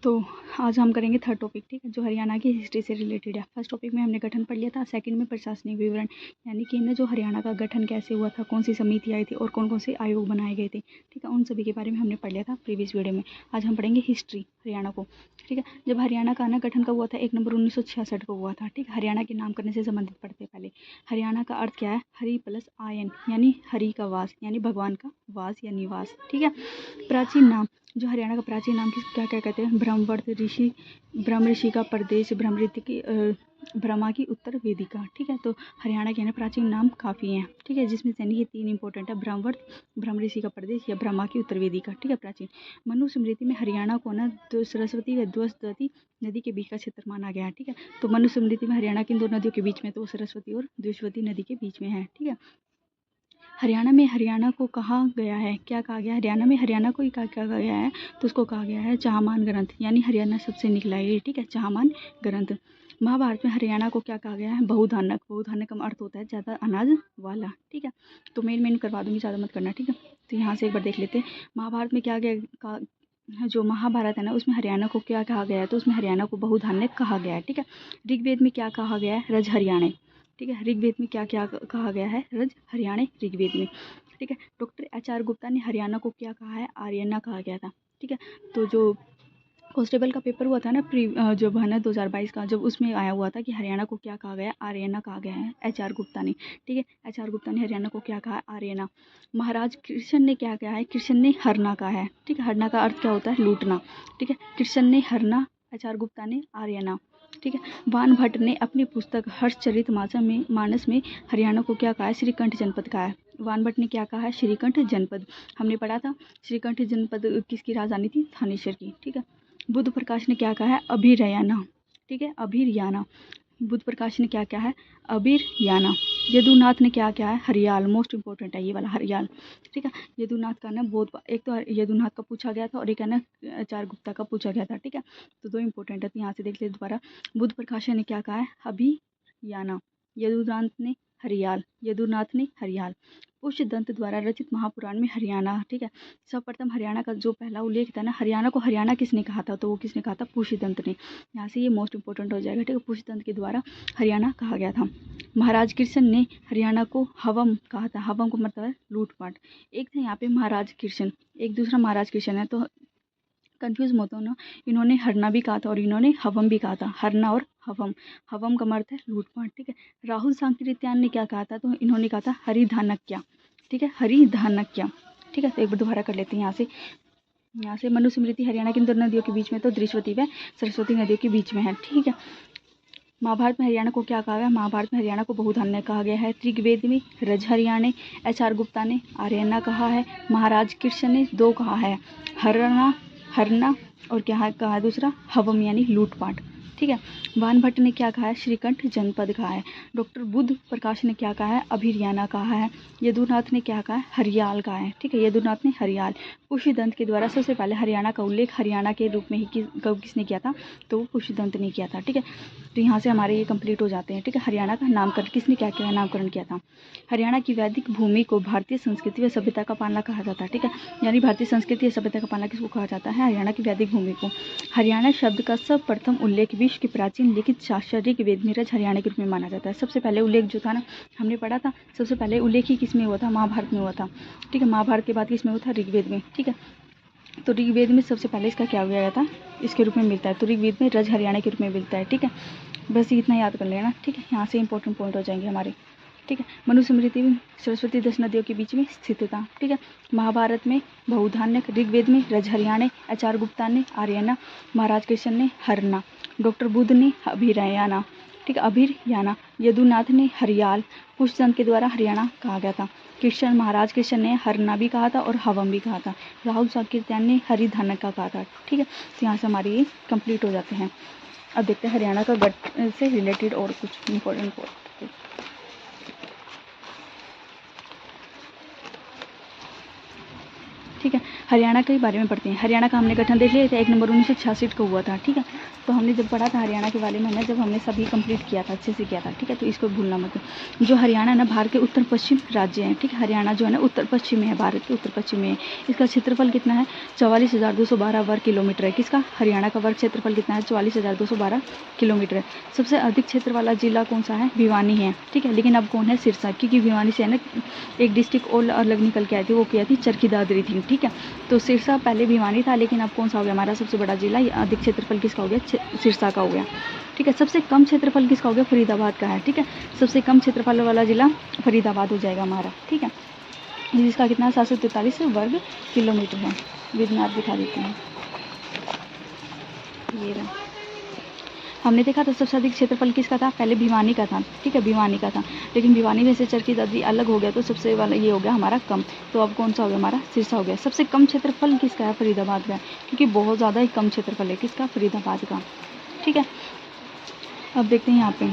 तो आज हम करेंगे थर्ड टॉपिक, ठीक है, जो हरियाणा की हिस्ट्री से रिलेटेड है। फर्स्ट टॉपिक में हमने गठन पढ़ लिया था, सेकंड में प्रशासनिक विवरण, यानी कि ना जो हरियाणा का गठन कैसे हुआ था, कौन सी समिति आई थी और कौन कौन से आयोग बनाए गए थे, ठीक है, उन सभी के बारे में हमने पढ़ लिया था प्रीवियस वीडियो में। आज हम पढ़ेंगे हिस्ट्री हरियाणा को, ठीक है। जब हरियाणा का ना गठन कब हुआ था, 1 नवंबर 1966 को हुआ था, ठीक। हरियाणा के नामकरण से संबंधित पढ़ते हैं पहले। हरियाणा का अर्थ क्या है, हरि प्लस आयन, यानी हरि का वास, यानी भगवान का वास या निवास, ठीक है। प्राचीन नाम, जो हरियाणा का प्राचीन नाम क्या क्या कहते हैं, ब्रह्मवर्त ऋषि, ब्रह्म ऋषि का प्रदेश, ब्रह्मा की उत्तर वेदिका, ठीक है। तो हरियाणा के ना प्राचीन नाम काफ़ी हैं, ठीक है, जिसमें से ये 3 इंपॉर्टेंट है, ब्रह्मवर्त, ब्रह्म ऋषि का प्रदेश या ब्रह्मा की उत्तर वेदिका, ठीक है। प्राचीन मनुस्मृति में हरियाणा को ना सरस्वती व द्वस्वती नदी के बीच का क्षेत्र माना गया है, ठीक है। तो मनुस्मृति में हरियाणा किन दो नदियों के बीच में, तो सरस्वती और द्वस्वती नदी के बीच में है, ठीक है। हरियाणा में हरियाणा को कहा गया है, क्या कहा गया है, हरियाणा में हरियाणा को ही क्या कहा गया है, तो उसको कहा गया है चाहमान ग्रंथ, यानी हरियाणा सबसे निकला है, ठीक है, चाहमान ग्रंथ। महाभारत में हरियाणा को क्या कहा गया है, बहुधानक, बहुधानक का अर्थ होता है ज़्यादा अनाज वाला, ठीक है। तो मेन करवा दूंगी, ज़्यादा मत करना, ठीक है। तो यहाँ से एक बार देख लेते हैं, महाभारत में क्या गया, जो महाभारत है ना उसमें हरियाणा को क्या कहा गया है, तो उसमें हरियाणा को बहुधान्य कहा गया है, ठीक है। ऋग्वेद में क्या कहा गया है, रज हरियाणे, ठीक है। ऋग्वेद में क्या क्या कहा गया है, रज हरियाणे ऋग्वेद में, ठीक है। Doctor HR. गुप्ता ने हरियाणा को क्या कहा है, आर्यना कहा गया था, ठीक है। तो जो कांस्टेबल का पेपर हुआ था ना जो है ना 2022 का, जब उसमें आया हुआ था कि हरियाणा को क्या कहा गया, आर्यना कहा गया है एच.आर. गुप्ता ने, ठीक है। एच.आर. गुप्ता ने हरियाणा को क्या कहा है, आर्यना। महाराज कृष्ण ने क्या कहा है, कृष्ण ने हरना कहा है, ठीक है। हरना का अर्थ क्या होता है, लूटना, ठीक है। कृष्ण ने हरना, एच.आर. गुप्ता ने आर्यना, ठीक है। वान भट्ट ने अपनी पुस्तक हर्षचरित मानस में हरियाणा को क्या कहा है, श्रीकंठ जनपद कहा है। वान भट्ट ने क्या कहा है, श्रीकंठ जनपद, हमने पढ़ा था। श्रीकंठ जनपद किसकी राजधानी थी, थानेश्वर की, ठीक है। बुद्ध प्रकाश ने क्या कहा है, अभिरयाना, ठीक है, अभिरयाना। बुद्ध प्रकाश ने क्या कहा है, अभिरयाना। यदुनाथ ने क्या कहा है, हरियाल, मोस्ट इंपॉर्टेंट है ये वाला हरियाल, ठीक है। यदुनाथ का ना बहुत, एक तो यदुनाथ का पूछा गया था और एक है ना एच.आर. गुप्ता का पूछा गया था, ठीक है। तो 2 इंपॉर्टेंट है, तो यहाँ से देख ले दोबारा। बुद्ध प्रकाश ने क्या कहा है, अभियाना। यदुनाथ ने हरियाल, यदुनाथ ने हरियाल। पुष्यदंत द्वारा रचित महापुराण में हरियाणा, ठीक है। सर्वप्रथम हरियाणा का जो पहला उल्लेख था ना, हरियाणा को हरियाणा किसने कहा था, तो वो किसने कहा था, पुष्यदंत ने। यहाँ से ये मोस्ट इंपॉर्टेंट हो जाएगा, ठीक है। पुष्यदंत के द्वारा हरियाणा कहा गया था। महाराज कृष्ण ने हरियाणा को हवम कहा था, हवम को मतलब है लूटपाट। एक था यहाँ पे महाराज कृष्ण, एक दूसरा महाराज कृष्ण है, तो कंफ्यूज मत हो ना, इन्होंने हरना भी कहा था और इन्होंने हवम भी कहा था, हरना और हवम। हवम का अर्थ है लूटपाट, ठीक है। राहुल सांकृत्यायन ने क्या कहा था, तो इन्होंने कहा था हरिधानक्या, ठीक है, हरिधानक्या, ठीक है। तो एक बार दोबारा कर लेते हैं यहाँ से मनुस्मृति हरियाणा की 2 नदियों के बीच में, तो दृश्यवती व सरस्वती नदियों के बीच में है, ठीक है। महाभारत में हरियाणा को क्या कहा गया, महाभारत में हरियाणा को बहुधान्य कहा गया है। ऋग्वेद में रज हरियाणे, एच.आर. गुप्ता ने आर्यना कहा है, महाराज कृष्ण ने 2 कहा है, हरना और क्या कहा है दूसरा, हवम, यानी लूटपाट, ठीक है। वान भट्ट ने क्या कहा है, श्रीकंठ जनपद कहा है। डॉक्टर बुद्ध प्रकाश ने क्या कहा है, अभिरयाना कहा है। यदुनाथ ने क्या कहा है, हरियाल कहा है, ठीक है, यदुनाथ ने हरियाल। पुष्यदंत के द्वारा सबसे पहले हरियाणा का उल्लेख हरियाणा के रूप में ही किसने किया था, तो वो पुष्यदंत ने किया था, ठीक है। तो यहाँ से हमारे ये कंप्लीट हो जाते हैं, ठीक है। हरियाणा का नामकरण किसने क्या किया, नामकरण किया था। हरियाणा की वैदिक भूमि को भारतीय संस्कृति व सभ्यता का पालना कहा जाता है, ठीक है। यानी भारतीय संस्कृति या सभ्यता का पालना किसको कहा जाता है, हरियाणा की वैदिक भूमि को। हरियाणा शब्द का सर्वप्रथम उल्लेख विश्व के प्राचीन लिखित शास्त्र ऋग्वेद में रज हरियाणा के रूप में माना जाता है। सबसे पहले उल्लेख जो था ना, हमने पढ़ा था, सबसे पहले उल्लेख ही किसमें हुआ था, महाभारत में हुआ था, ठीक है। महाभारत के बाद किसमें हुआ था, ऋग्वेद में, ठीक है। तो ऋग्वेद में सबसे पहले इसका क्या हुआ था, इसके रूप में मिलता है, तो ऋग्वेद में रज हरियाणा के रूप में मिलता है, ठीक है। बस इतना याद कर लेना, ठीक है। यहाँ से इंपॉर्टेंट पॉइंट हो जाएंगे हमारे, ठीक है। मनुस्मृति में सरस्वती 10 नदियों के बीच में स्थित था, ठीक है। महाभारत में बहुधान्य, ऋग्वेद में रज हरियाणे, एच.आर. गुप्ता ने आर्यना, महाराज कृष्ण ने हरना, डॉक्टर बुद्ध ने अभिरयाना, ठीक है, अभिरयाना। यदुनाथ ने हरियाल, पुष्यदंत के द्वारा हरियाणा कहा गया था। कृष्ण, महाराज कृष्ण ने हरना भी कहा था और हवम भी कहा था। राहुल सांकृत्यायन ने हरिधानक का कहा था, ठीक है। तो यहाँ से हमारे ये कंप्लीट हो जाते हैं। अब देखते हैं हरियाणा का गठन से रिलेटेड और कुछ इंपॉर्टेंट पॉइंट, ठीक है। हरियाणा के बारे में पढ़ते हैं। हरियाणा का हमने गठन देख लिया था, 1 नंबर 1966 को हुआ था, ठीक है। तो हमने जब पढ़ा था हरियाणा के बारे में ना, जब हमने सभी कंप्लीट किया था, अच्छे से किया था, ठीक है। तो इसको भूलना मत। जो हरियाणा ना भारत के उत्तर पश्चिम राज्य है, ठीक है। हरियाणा जो है ना उत्तर पश्चिम में है, भारत के उत्तर पश्चिम में है। इसका क्षेत्रफल कितना है? 44,212 वर्ग किलोमीटर है। किसका? हरियाणा का वर्ग क्षेत्रफल कितना है? 44,212 किलोमीटर है। सबसे अधिक क्षेत्र वाला जिला कौन सा है? भिवानी है, ठीक है। लेकिन अब कौन है? सिरसा, क्योंकि भिवानी से है ना एक डिस्ट्रिक्ट और अलग निकल के आई थी, वो क्या थी? चरखी दादरी थी, ठीक है। तो सिरसा पहले भिवानी था, लेकिन अब कौन सा हो गया हमारा सबसे बड़ा जिला? अधिक क्षेत्रफल किसका हो गया? सिरसा का हो गया, ठीक है। सबसे कम क्षेत्रफल किसका हो गया? फरीदाबाद का है, ठीक है। सबसे कम क्षेत्रफल वाला जिला फरीदाबाद हो जाएगा हमारा, ठीक है। जिसका कितना 743 वर्ग किलोमीटर है। विज्ञान दिखा देते हैं, ये रहा। हमने देखा था सबसे अधिक क्षेत्रफल किसका था? पहले भिवानी का था, ठीक है, भिवानी का था। लेकिन भिवानी में से चरखी दादरी अलग हो गया, तो सबसे वाला ये हो गया हमारा कम। तो अब कौन सा हो गया हमारा? सिरसा हो गया। सबसे कम क्षेत्रफल किसका है? फरीदाबाद का, क्योंकि बहुत ज़्यादा ही कम क्षेत्रफल है। किसका? फरीदाबाद का, ठीक है। अब देखते हैं यहाँ पे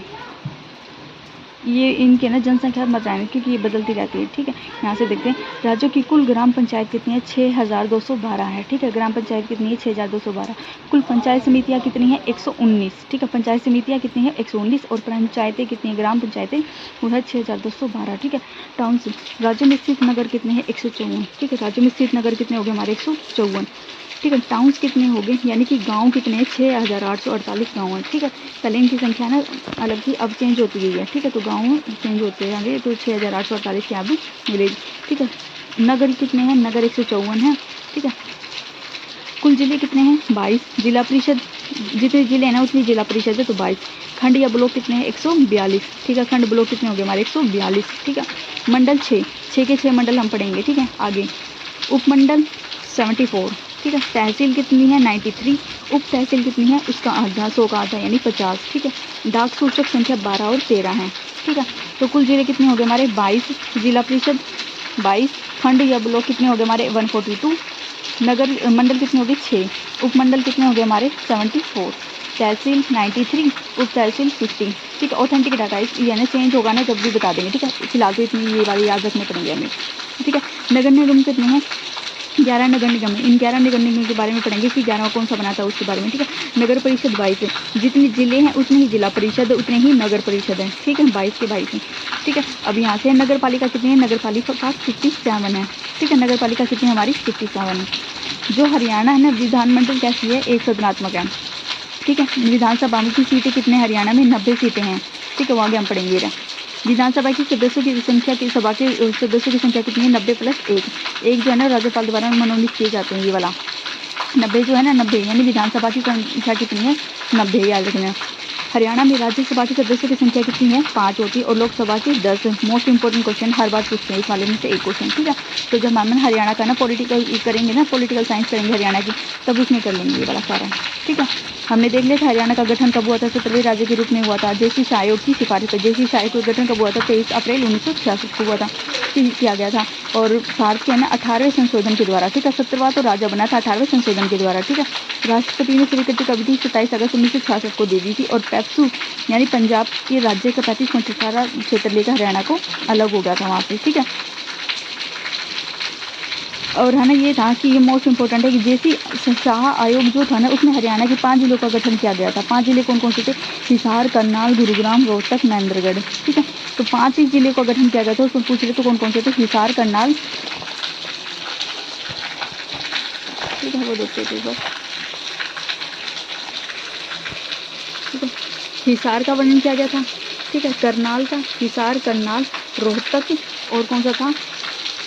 ये इनके ना जनसंख्या मत आए, क्योंकि ये बदलती रहती है, ठीक है। यहाँ से देखते हैं राज्यों की कुल ग्राम पंचायत कितनी है? 6,212 है, ठीक है। ग्राम पंचायत कितनी है? 6,212। कुल पंचायत समितियाँ कितनी है? 119, ठीक है। पंचायत समितियाँ कितनी है? 119। और पंचायतें कितनी है? ग्राम पंचायतें वो है 6,212, ठीक है। टाउनशिप राज्यों में स्थित नगर कितने हैं? 154, ठीक है। राज्यों में स्थित नगर कितने हो गए हमारे? 154, ठीक है। टाउन्स कितने हो गए, यानी कि गांव कितने हैं? 6,848 गाँव हैं, ठीक है। पहले इनकी संख्या ना अलग थी, अब चेंज होती गई है, ठीक है। तो गाँव चेंज होते हैं आगे, तो 6,848 के अब विलेज, ठीक है। नगर कितने हैं? नगर 154 है, ठीक है। कुल जिले कितने हैं? 22। जिला परिषद जितने जिले हैं ना उतनी जिला परिषद है, तो 22। खंड या ब्लॉक कितने हैं? 142, ठीक है। खंड ब्लॉक कितने हो गए हमारे? 142, ठीक है। मंडल 6 के 6 मंडल हम पढ़ेंगे, ठीक है, आगे। उपमंडल 74, ठीक है। तहसील कितनी है? 93। उप तहसील कितनी है? उसका आधा, 100 का आधा यानी 50, ठीक है। डाक सूचक संख्या 12 और 13 है, ठीक है। तो कुल जिले कितने हो गए हमारे? 22। जिला परिषद 22। खंड या ब्लॉक कितने हो गए हमारे? 142। नगर मंडल कितने हो गए? 6। उपमंडल कितने हो गए हमारे? 74। तहसील 93। उप तहसील 50, ठीक है। ऑथेंटिक डाटा यानी चेंज होगा ना जब भी बता देंगे, ठीक है। फिलहाल तो इतनी ये वाली याद रखने पड़ेंगे हमें, ठीक है। नगर निगम कितने हैं? 11 नगर निगम है। इन 11 नगर निगम के बारे में पढ़ेंगे कि 11 कौन सा बना था उसके बारे में, ठीक है। नगर परिषद 22 है। जितने जिले हैं उतने ही जिला परिषद, उतने ही नगर परिषद है, ठीक है। 22 के 22 है, ठीक है। अब यहाँ से नगर पालिका कितनी है? नगर पालिका 57 है, ठीक है। नगर पालिका कितनी है हमारी? 57 है। जो हरियाणा है ना विधानमंडल कैसी है? एक सदनात्मक है, ठीक है। विधानसभा में की सीटें कितने हरियाणा में? 90 सीटें हैं, ठीक है। वो आगे हम पढ़ेंगे। विधानसभा की सदस्यों की संख्या की सभा के सदस्यों की संख्या कितनी है? 90 + 1। एक जो है ना राज्यपाल द्वारा मनोनीत किए जाते हैं, ये वाला 90 जो है ना 90, यानी विधानसभा की संख्या कितनी है? 90, याद रखना। हरियाणा में राज्यसभा के सदस्यों की संख्या कितनी है? 5 होती है, और लोकसभा की 10। मोस्ट इंपॉर्टेंट क्वेश्चन हर बार पूछते हैं इस वाले में से एक क्वेश्चन, ठीक है। तो जब हम हरियाणा का ना पॉलिटिकल करेंगे ना, पॉलिटिकल साइंस करेंगे हरियाणा की, तब उसमें कर लेंगे ये वाला सारा, ठीक है। हमने देख लिया था हरियाणा का गठन कब हुआ था? 17वें राज्य के रूप में हुआ था जेसी शाह आयोग की सिफारिश पर। जेसी शाह आयोग का गठन कब हुआ था? 23 अप्रैल 1966 को हुआ था, किया गया था। और भारत के ना 18वें संशोधन के द्वारा, ठीक है। 17वां तो राज्य बना था 18वें संशोधन के द्वारा, ठीक है। राष्ट्रपति ने स्वीकृति कब दी? 27 अगस्त 1966 को दे दी थी। और पेप्सू यानी पंजाब के राज्य का 35.18 क्षेत्र लेकर हरियाणा को अलग हो गया था वहाँ से, ठीक है। और है ना ये था कि ये मोस्ट इंपॉर्टेंट है कि जेसी शाह आयोग जो था ना उसमें हरियाणा के 5 जिलों का गठन किया गया था। 5 जिले कौन कौन से थे? हिसार, करनाल, गुरुग्राम, रोहतक, महेंद्रगढ़, ठीक है। तो 5 ही जिले का गठन किया गया था। उसमें पूछ रहे तो कौन कौन से थे? हिसार, करनाल, ठीक है, वो देखते थे बस, ठीक है। हिसार का वर्णन किया गया था, ठीक है। करनाल का, हिसार, करनाल, रोहतक, और कौन सा था?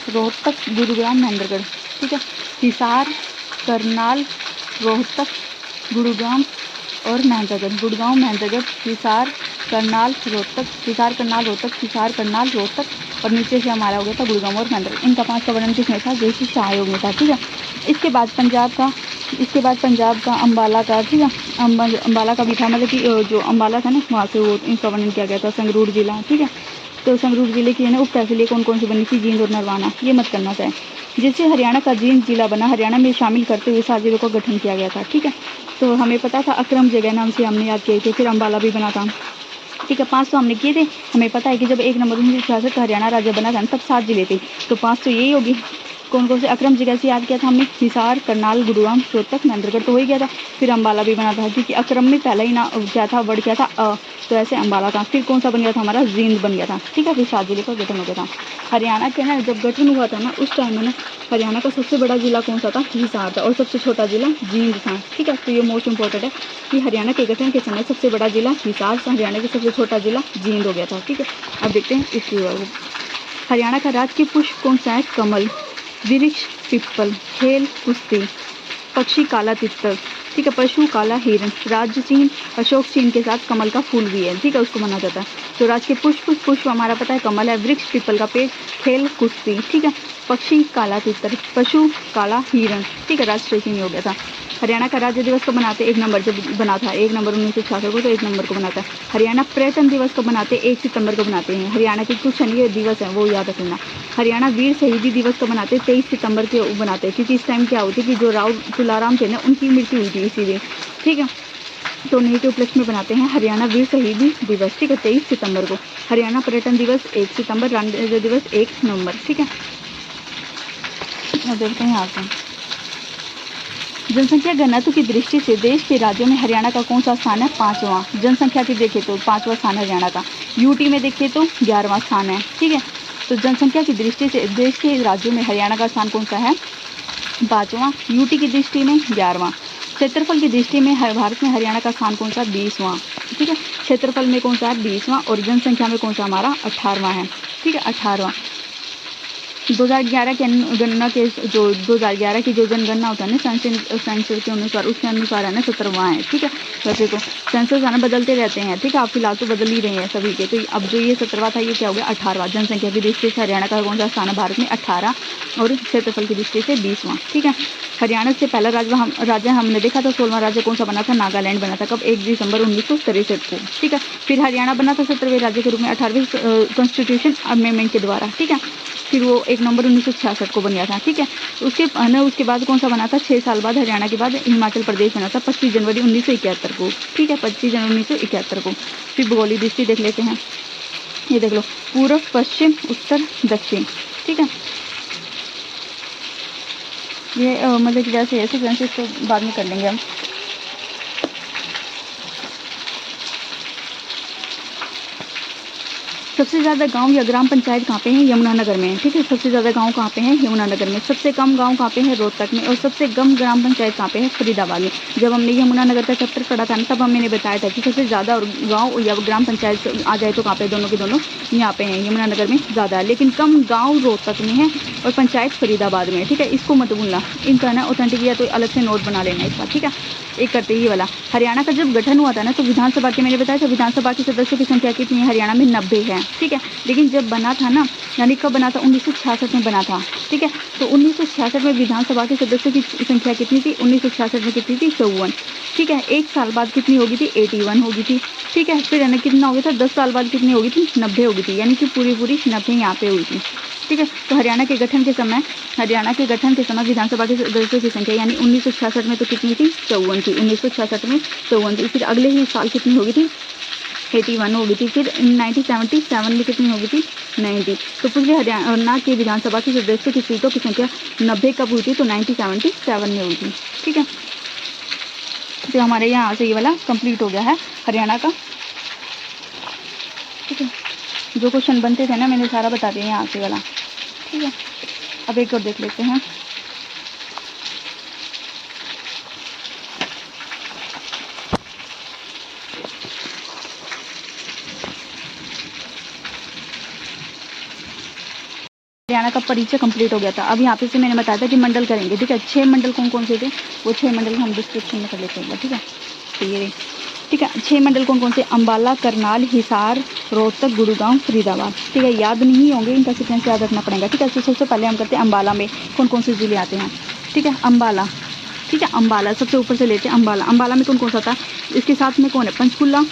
रोहतक, गुरुग्राम, महेंद्रगढ़, ठीक है। हिसार, करनाल, रोहतक, गुरुग्राम और महेंद्रगढ़। गुड़गांव, महेंद्रगढ़, हिसार, करनाल, रोहतक, हिसार, करनाल, रोहतक, हिसार, करनाल, रोहतक, और नीचे से हमारा हो गया था गुड़गांव और महेंद्रगढ़। इनका 5 का वर्णन किसमें था? जेसी शाह आयोग में था, ठीक है। इसके बाद पंजाब का अम्बाला का, ठीक है, अम्बाला का भी था, मतलब कि जो अम्बाला था ना वहाँ से वो इनका वर्णन किया गया था। संगरूर जिला, ठीक है। तो संगरूर जिले की है ना उप तहसीलें कौन कौन सी बनी थी? जींद और नरवाना, ये मत करना चाहे। जिससे हरियाणा का जींद जिला बना, हरियाणा में शामिल करते हुए 7 जिलों का गठन किया गया था, ठीक है। तो हमें पता था अक्रम जगह नाम से हमने याद किए थे, फिर अम्बाला भी बना था, ठीक है। 5 तो हमने किए थे। हमें पता है कि जब 1 नवंबर 1966 का हरियाणा राज्य बना था तब 7 जिले थे, तो 5 तो यही होगी। कौन कौन से अक्रम जिला से याद किया था हमने, हिसार, करनाल, गुरुग्राम, रोहतक, महेंद्रगढ़ तो हो ही गया था। फिर अम्बाला भी बना था, क्योंकि अक्रम में पहला ही ना क्या था, वर्ड क्या था, तो ऐसे अम्बाला था। फिर कौन सा बन गया था हमारा, जींद बन गया था, ठीक है। फिर 7 जिले का गठन हो गया था। हरियाणा के ना जब गठन हुआ था ना उस टाइम में ना हरियाणा का सबसे बड़ा जिला कौन सा था, हिसार था, और सबसे छोटा जिला जींद था, ठीक है। तो ये मोस्ट इंपॉर्टेंट है कि हरियाणा के गठन के समय सबसे बड़ा जिला हिसार, हरियाणा का सबसे छोटा जिला जींद हो गया था, ठीक है। अब देखते हैं इसकी बारे। हरियाणा का राजकीय पुष्प कौन सा है, कमल, वृक्ष पिप्पल, खेल कुश्ती, पक्षी काला तितर, ठीक है, पशु काला हिरण, राज्य चिन्ह अशोक चिन्ह के साथ कमल का फूल भी है, ठीक है, उसको माना जाता है। तो राजकीय पुष्प हमारा पता है कमल है, वृक्ष पीपल का पेड़, खेल कुश्ती, ठीक है, पक्षी काला तितर, पशु काला हिरण, ठीक है, राष्ट्रीय चिन्ह हो गया था। हरियाणा का राज्य दिवस कब मनाते, 1 नंबर जब बना था, 1 नंबर 1966 को, तो 1 नंबर को बनाता है। हरियाणा पर्यटन दिवस कब मनाते, 1 सितंबर को बनाते हैं। हरियाणा के कुछ अन्य दिवस हैं वो याद रखना। हरियाणा वीर शहीदी दिवस कब मनाते, 23 सितंबर के बनाते हैं, क्योंकि इस टाइम क्या होती है कि जो राव तुलाराम थे ना उनकी मृत्यु हुई थी इसी दिन, ठीक है। तो उन्हीं के उपलक्ष्य में बनाते हैं हरियाणा वीर शहीदी दिवस, ठीक है, 23 सितंबर को। हरियाणा पर्यटन दिवस 1 सितंबर, राज्य दिवस 1 नवंबर, ठीक है। देखते हैं यहाँ से जनसंख्या घनत्व की दृष्टि से देश के राज्यों में हरियाणा का कौन सा स्थान है, 5वां। जनसंख्या की देखें तो 5वां स्थान है हरियाणा का। यूटी में देखें तो 11वां स्थान है, ठीक है। तो जनसंख्या की दृष्टि से देश के राज्यों में हरियाणा का स्थान कौन सा है, 5वां। यूटी की दृष्टि में 11वां। क्षेत्रफल की दृष्टि में भारत में हरियाणा का स्थान कौन सा, 20वां, ठीक है। क्षेत्रफल में कौन सा है, 20वां, और जनसंख्या में कौन सा हमारा 18वां है, ठीक है, 18वां। 2011 के गणना के जो 2011 की जो जनगणना होता है ना सेंसस के अनुसार, उसके अनुसार है ना 17वां है, ठीक है। वैसे तो सेंसस है ना बदलते रहते हैं, ठीक है, आप फिलहाल तो बदल ही रहे हैं सभी के। तो अब जो ये 17वां था ये क्या हो गया, 18वां। जनसंख्या की दृष्टि से हरियाणा का कौन सा स्थान है भारत में, 18, और क्षेत्रफल की दृष्टि से 20वां, ठीक है। हरियाणा से पहला राज्य हमने देखा था 16वां राज्य कौन सा बना था, नागालैंड बना था, कब, 1 दिसंबर 1963 को, ठीक है। फिर हरियाणा बना था 17वें राज्य के रूप में 18वीं कॉन्स्टिट्यूशन अमेंडमेंट के द्वारा, ठीक है। फिर वो 1 नवंबर 1966 को बन गया था, ठीक है। उसके बाद कौन सा बना था, 6 साल बाद हरियाणा के बाद हिमाचल प्रदेश बना था 25 जनवरी 1971 को, ठीक है, 25 जनवरी 1971 को। फिर भूगोलिक दृष्टि देख लेते हैं, ये देख लो, पूर्व पश्चिम उत्तर दक्षिण, ठीक है। ये मतलब कि वैसे ऐसे सेंसस तो बाद में कर लेंगे हम। सबसे ज़्यादा गांव या ग्राम पंचायत कहाँ पे हैं, यमुनानगर में, ठीक है। सबसे ज़्यादा गांव कहाँ पे हैं, यमुनानगर में। सबसे कम गांव कहाँ पे हैं, रोहतक में। और सबसे कम ग्राम पंचायत कहाँ पे है, फरीदाबाद में। जब हमने यमुनानगर का चैप्टर पढ़ा था ना तब हमने बताया था कि सबसे ज़्यादा गाँव या ग्राम पंचायत आ जाए तो कहाँ पे, दोनों के दोनों यहाँ पे हैं, यमुनानगर में ज़्यादा है, लेकिन कम गाँव रोहतक में है और पंचायत फरीदाबाद में, ठीक है। इसको मत भूलना, इनका ना ऑथेंटिक या तो अलग से नोट बना लेना इसका, ठीक है। एक करते ही वाला, हरियाणा का जब गठन हुआ था ना तो विधानसभा के, मैंने बताया था विधानसभा के सदस्यों की संख्या कितनी है, हरियाणा में 90 है, ठीक है। लेकिन जब बना था ना, यानी कब बना था, 1966 में बना था, ठीक है। तो 1966 में विधानसभा के सदस्यों की संख्या कितनी थी, 1966 में कितनी थी, 54, ठीक है। 1 साल बाद कितनी होगी थी, 81 होगी थी, ठीक है। फिर यानी कितना हो गया था, 10 साल बाद कितनी होगी थी, 90 होगी थी, यानी कि पूरी 90 यहाँ पे हुई थी, ठीक है। तो हरियाणा के गठन के समय विधानसभा के सदस्यों की संख्या यानी 1966 में तो कितनी थी, 54 थी, 1966 में 54 थी। फिर अगले ही साल कितनी होगी थी, 81 होगी थी। फिर 1977 में कितनी होगी थी, 90। तो पूरे हरियाणा के विधानसभा के सदस्यों की सीटों की संख्या 90 कब हुई थी, तो 1977 में हुई थी, ठीक है। तो हमारे यहाँ से ये वाला कंप्लीट हो गया है हरियाणा का, ठीक है। जो क्वेश्चन बनते थे ना मैंने सारा बता दिया यहाँ से वाला, ठीक है। अब एक और देख लेते हैं, हरियाणा का परिचय कंप्लीट हो गया था। अब यहाँ पे से मैंने बताया था कि मंडल करेंगे, ठीक है। 6 मंडल कौन कौन से थे, वो 6 मंडल हम डिस्क्रिप्शन में कर लेते हैं, ठीक है। तो ये ठीक है, 6 मंडल कौन कौन से, अम्बाला, करनाल, हिसार, रोहतक, गुरुग्राम, फरीदाबाद, ठीक है। याद नहीं होंगे, इनका सीक्वेंस याद रखना पड़ेगा, ठीक है। तो सबसे पहले हम करते हैं अम्बाला में कौन कौन से जिले आते हैं, ठीक है। अम्बाला, ठीक है, अम्बाला सबसे ऊपर से लेते हैं अम्बाला। अम्बाला में कौन कौन सा था, इसके साथ में कौन है, पंचकुला,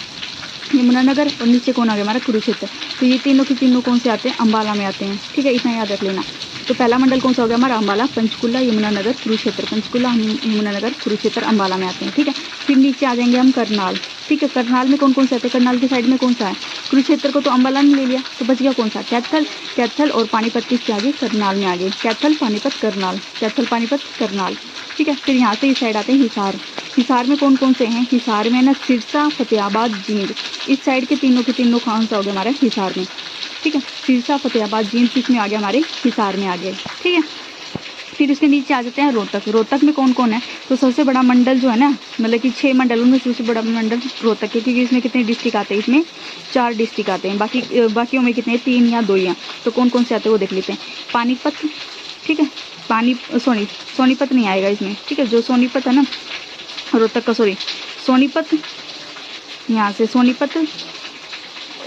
यमुनानगर, और नीचे कौन आ गया हमारा, कुरुक्षेत्र। तो ये तीनों के तीनों कौन से आते हैं, अम्बाला में आते हैं, ठीक है। इतना याद रख लेना। तो पहला मंडल कौन सा हो गया हमारा, अम्बाला, पंचकुला, यमुनानगर, कुरुक्षेत्र, पंचकुला, यमुनानगर, कुरुक्षेत्र, अम्बाला में आते हैं, ठीक है। फिर नीचे आ जाएंगे हम करनाल, ठीक है। करनाल में कौन कौन से आते हैं, करनाल की साइड में कौन सा है, कुरुक्षेत्र को तो अम्बाला ने ले लिया, तो बच गया कौन सा, कैथल। कैथल और पानीपत किसके आगे, करनाल में आगे, कैथल पानीपत करनाल, कैथल पानीपत करनाल। ठीक है। फिर यहाँ से इस साइड आते हैं हिसार। हिसार में कौन कौन से हैं, हिसार में ना सिरसा, फतेहाबाद, जींद। इस साइड के तीनों कौन सा हो गया हमारे हिसार में। ठीक है। सिरसा, फतेहाबाद, जींद किस में आ गया, हमारे हिसार में आ गए। ठीक है। फिर उसके नीचे आ जाते हैं रोहतक। रोहतक में कौन कौन है, तो सबसे बड़ा मंडल जो है ना, मतलब कि 6 मंडलों में सबसे बड़ा मंडल रोहतक है, क्योंकि इसमें कितने डिस्ट्रिक्ट आते हैं, इसमें 4 डिस्ट्रिक्ट आते हैं, बाकियों में कितने 3 या 2 हैं। तो कौन कौन से आते हैं वो देख लेते हैं। पानीपत, ठीक है, सोनीपत नहीं आएगा इसमें। ठीक है। जो सोनीपत है ना रोहतक का, सोनीपत, यहाँ से सोनीपत,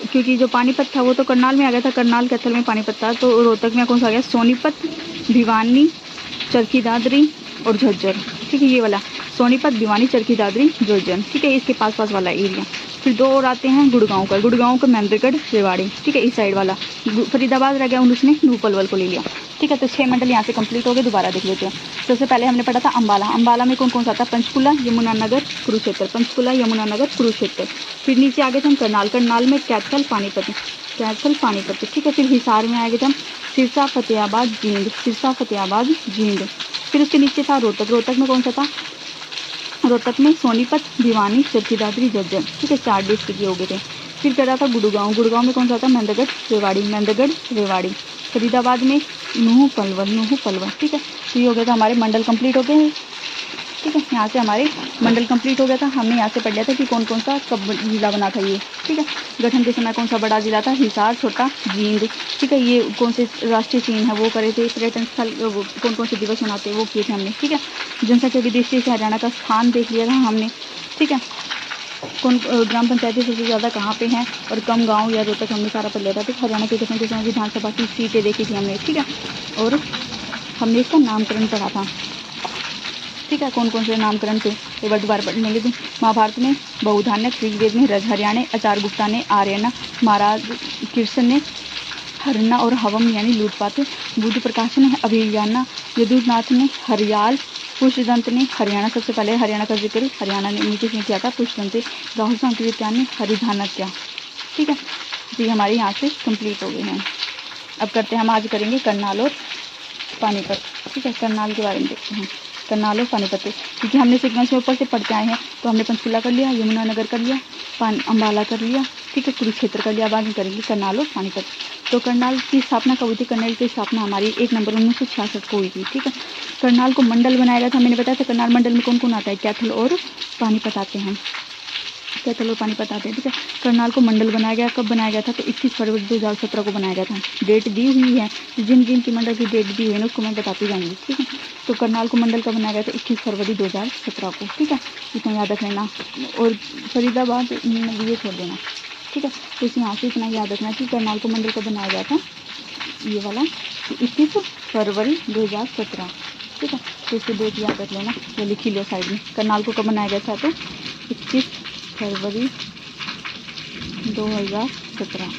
क्योंकि जो पानीपत था वो तो करनाल में आ गया था, करनाल कैथल में पानीपत था, तो रोहतक में कौन सा आ गया, सोनीपत, भिवानी, चरखी दादरी और झज्जर। ठीक है। ये वाला सोनीपत, भिवानी, चरखी दादरी, झज्जर। ठीक है। इसके पास वाला एरिया। फिर 2 और आते हैं गुड़गांव का, महेंद्रगढ़, रेवाड़ी। ठीक है। इस साइड वाला फरीदाबाद रह गया, उसने नूपलवल को ले लिया। ठीक है। तो 6 मंडल यहाँ से कंप्लीट हो गए। दोबारा देख लेते हैं। सबसे पहले हमने पढ़ा था अम्बाला। अम्बाला में कौन कौन सा था, पंचकुला, यमुनानगर, कुरुक्षेत्र, पंचकुला, यमुनानगर, कुरुक्षेत्र। फिर नीचे आ गए थे हम करनाल। करनाल में कैथल, पानीपत, कैथल, पानीपत। ठीक है। फिर हिसार में आ गए थे हम सिरसा, फतेहाबाद, जींद, सिरसा, फतेहाबाद, जींद। फिर उसके नीचे था रोहतक। रोहतक में कौन सा था, रोहतक में सोनीपत, भिवानी, चरखी दादरी, झज्जर। ठीक है। 4 डिस्ट्रिक्ट हो गए थे। फिर कह रहा था गुड़गांव। गुड़गांव में कौन सा था, महेंद्रगढ़, रेवाड़ी, महेंद्रगढ़, रेवाड़ी। फरीदाबाद में नूह, पलवल। ठीक है। तो ये हो गया था, हमारे मंडल कंप्लीट हो गए। ठीक है। यहाँ से हमारे मंडल कंप्लीट हो गया था। हमने यहाँ से पढ़ लिया था कि कौन कौन सा कब जिला बना था ये। ठीक है। गठन के समय कौन सा बड़ा जिला था, हिसार, छोटा, जींद। ठीक है। ये कौन से राष्ट्रीय चिन्ह है वो करे थे, पर्यटन स्थल कौन कौन से दिवस मनाते हैं वो किए थे हमने। ठीक है। जनसंख्या की दृष्टि से हरियाणा का स्थान देख लिया था हमने। ठीक है। कौन ग्राम पंचायतें सबसे ज़्यादा कहाँ पे हैं और कम गांव या रोहतक हमने सारा पढ़ लिया था। ठीक। हरियाणा के गठन के समय विधानसभा की सीटें देखी थी हमने। ठीक है। और हमने इसका नामकरण पढ़ा था। ठीक है। कौन कौन से नामकरण थे एक बार दोबारा पढ़ लेंगे। तो महाभारत में बहुधान्यक, ऋग्वेद में रजहरिया ने, आचार्य गुप्ता ने आर्यना, महाराज कृष्ण ने हरना और हवम यानी लूटपाट, बुद्ध प्रकाश ने अभियाना, यदुनाथ ने हरियाल, पुष्पदंत ने हरियाणा। सबसे पहले हरियाणा का जिक्र हरियाणा ने नीचे से किया था, पुष्पदंत, राहुल सांकृत्यान ने हरिधानत्या। ठीक है। तो ये हमारे यहाँ से कंप्लीट हो गए हैं। अब करते हैं हम, आज करेंगे करनाल और पानीपत। ठीक है। करनाल के बारे में देखते हैं, करनाल और पानीपत, क्योंकि हमने सीक्वेंस में ऊपर से पढ़ते आए हैं। तो हमने पंचकुला कर लिया, यमुनानगर कर लिया, अम्बाला कर लिया। ठीक है। कुरुक्षेत्र कर लिया। बाद में करेंगे करनाल और पानीपत। तो करनाल की स्थापना कब हुई थी, करनाल की स्थापना हमारी 1 नवंबर 1966 को हुई थी। ठीक है। करनाल को मंडल बनाया गया था, मैंने बताया था। करनाल मंडल में कौन कौन आता है, कैथल और पानीपत आते हैं, कैथल और पानीपत आते हैं। ठीक है। करनाल को मंडल बनाया गया, कब बनाया गया था, तो 21 फरवरी 2017 को बनाया गया था। डेट दी हुई है, जिन जिन की मंडल की डेट दी हुई है ना उसको मैं बताती जाऊँगी। ठीक है। तो करनाल को मंडल का बनाया गया था 21 फरवरी 2017 को। ठीक है। इतना याद रख लेना। और फरीदाबाद ये छोड़ देना। ठीक है। तो इस यहाँ से इतना याद रखना कि करनाल को मंडल का बनाया गया था, ये वाला 21 फरवरी 2017। ठीक है। तो इसके डेट याद रख लेना, ये लिखी लो साइड में। करनाल को कब बनाया गया था, तो 21 फरवरी 2017।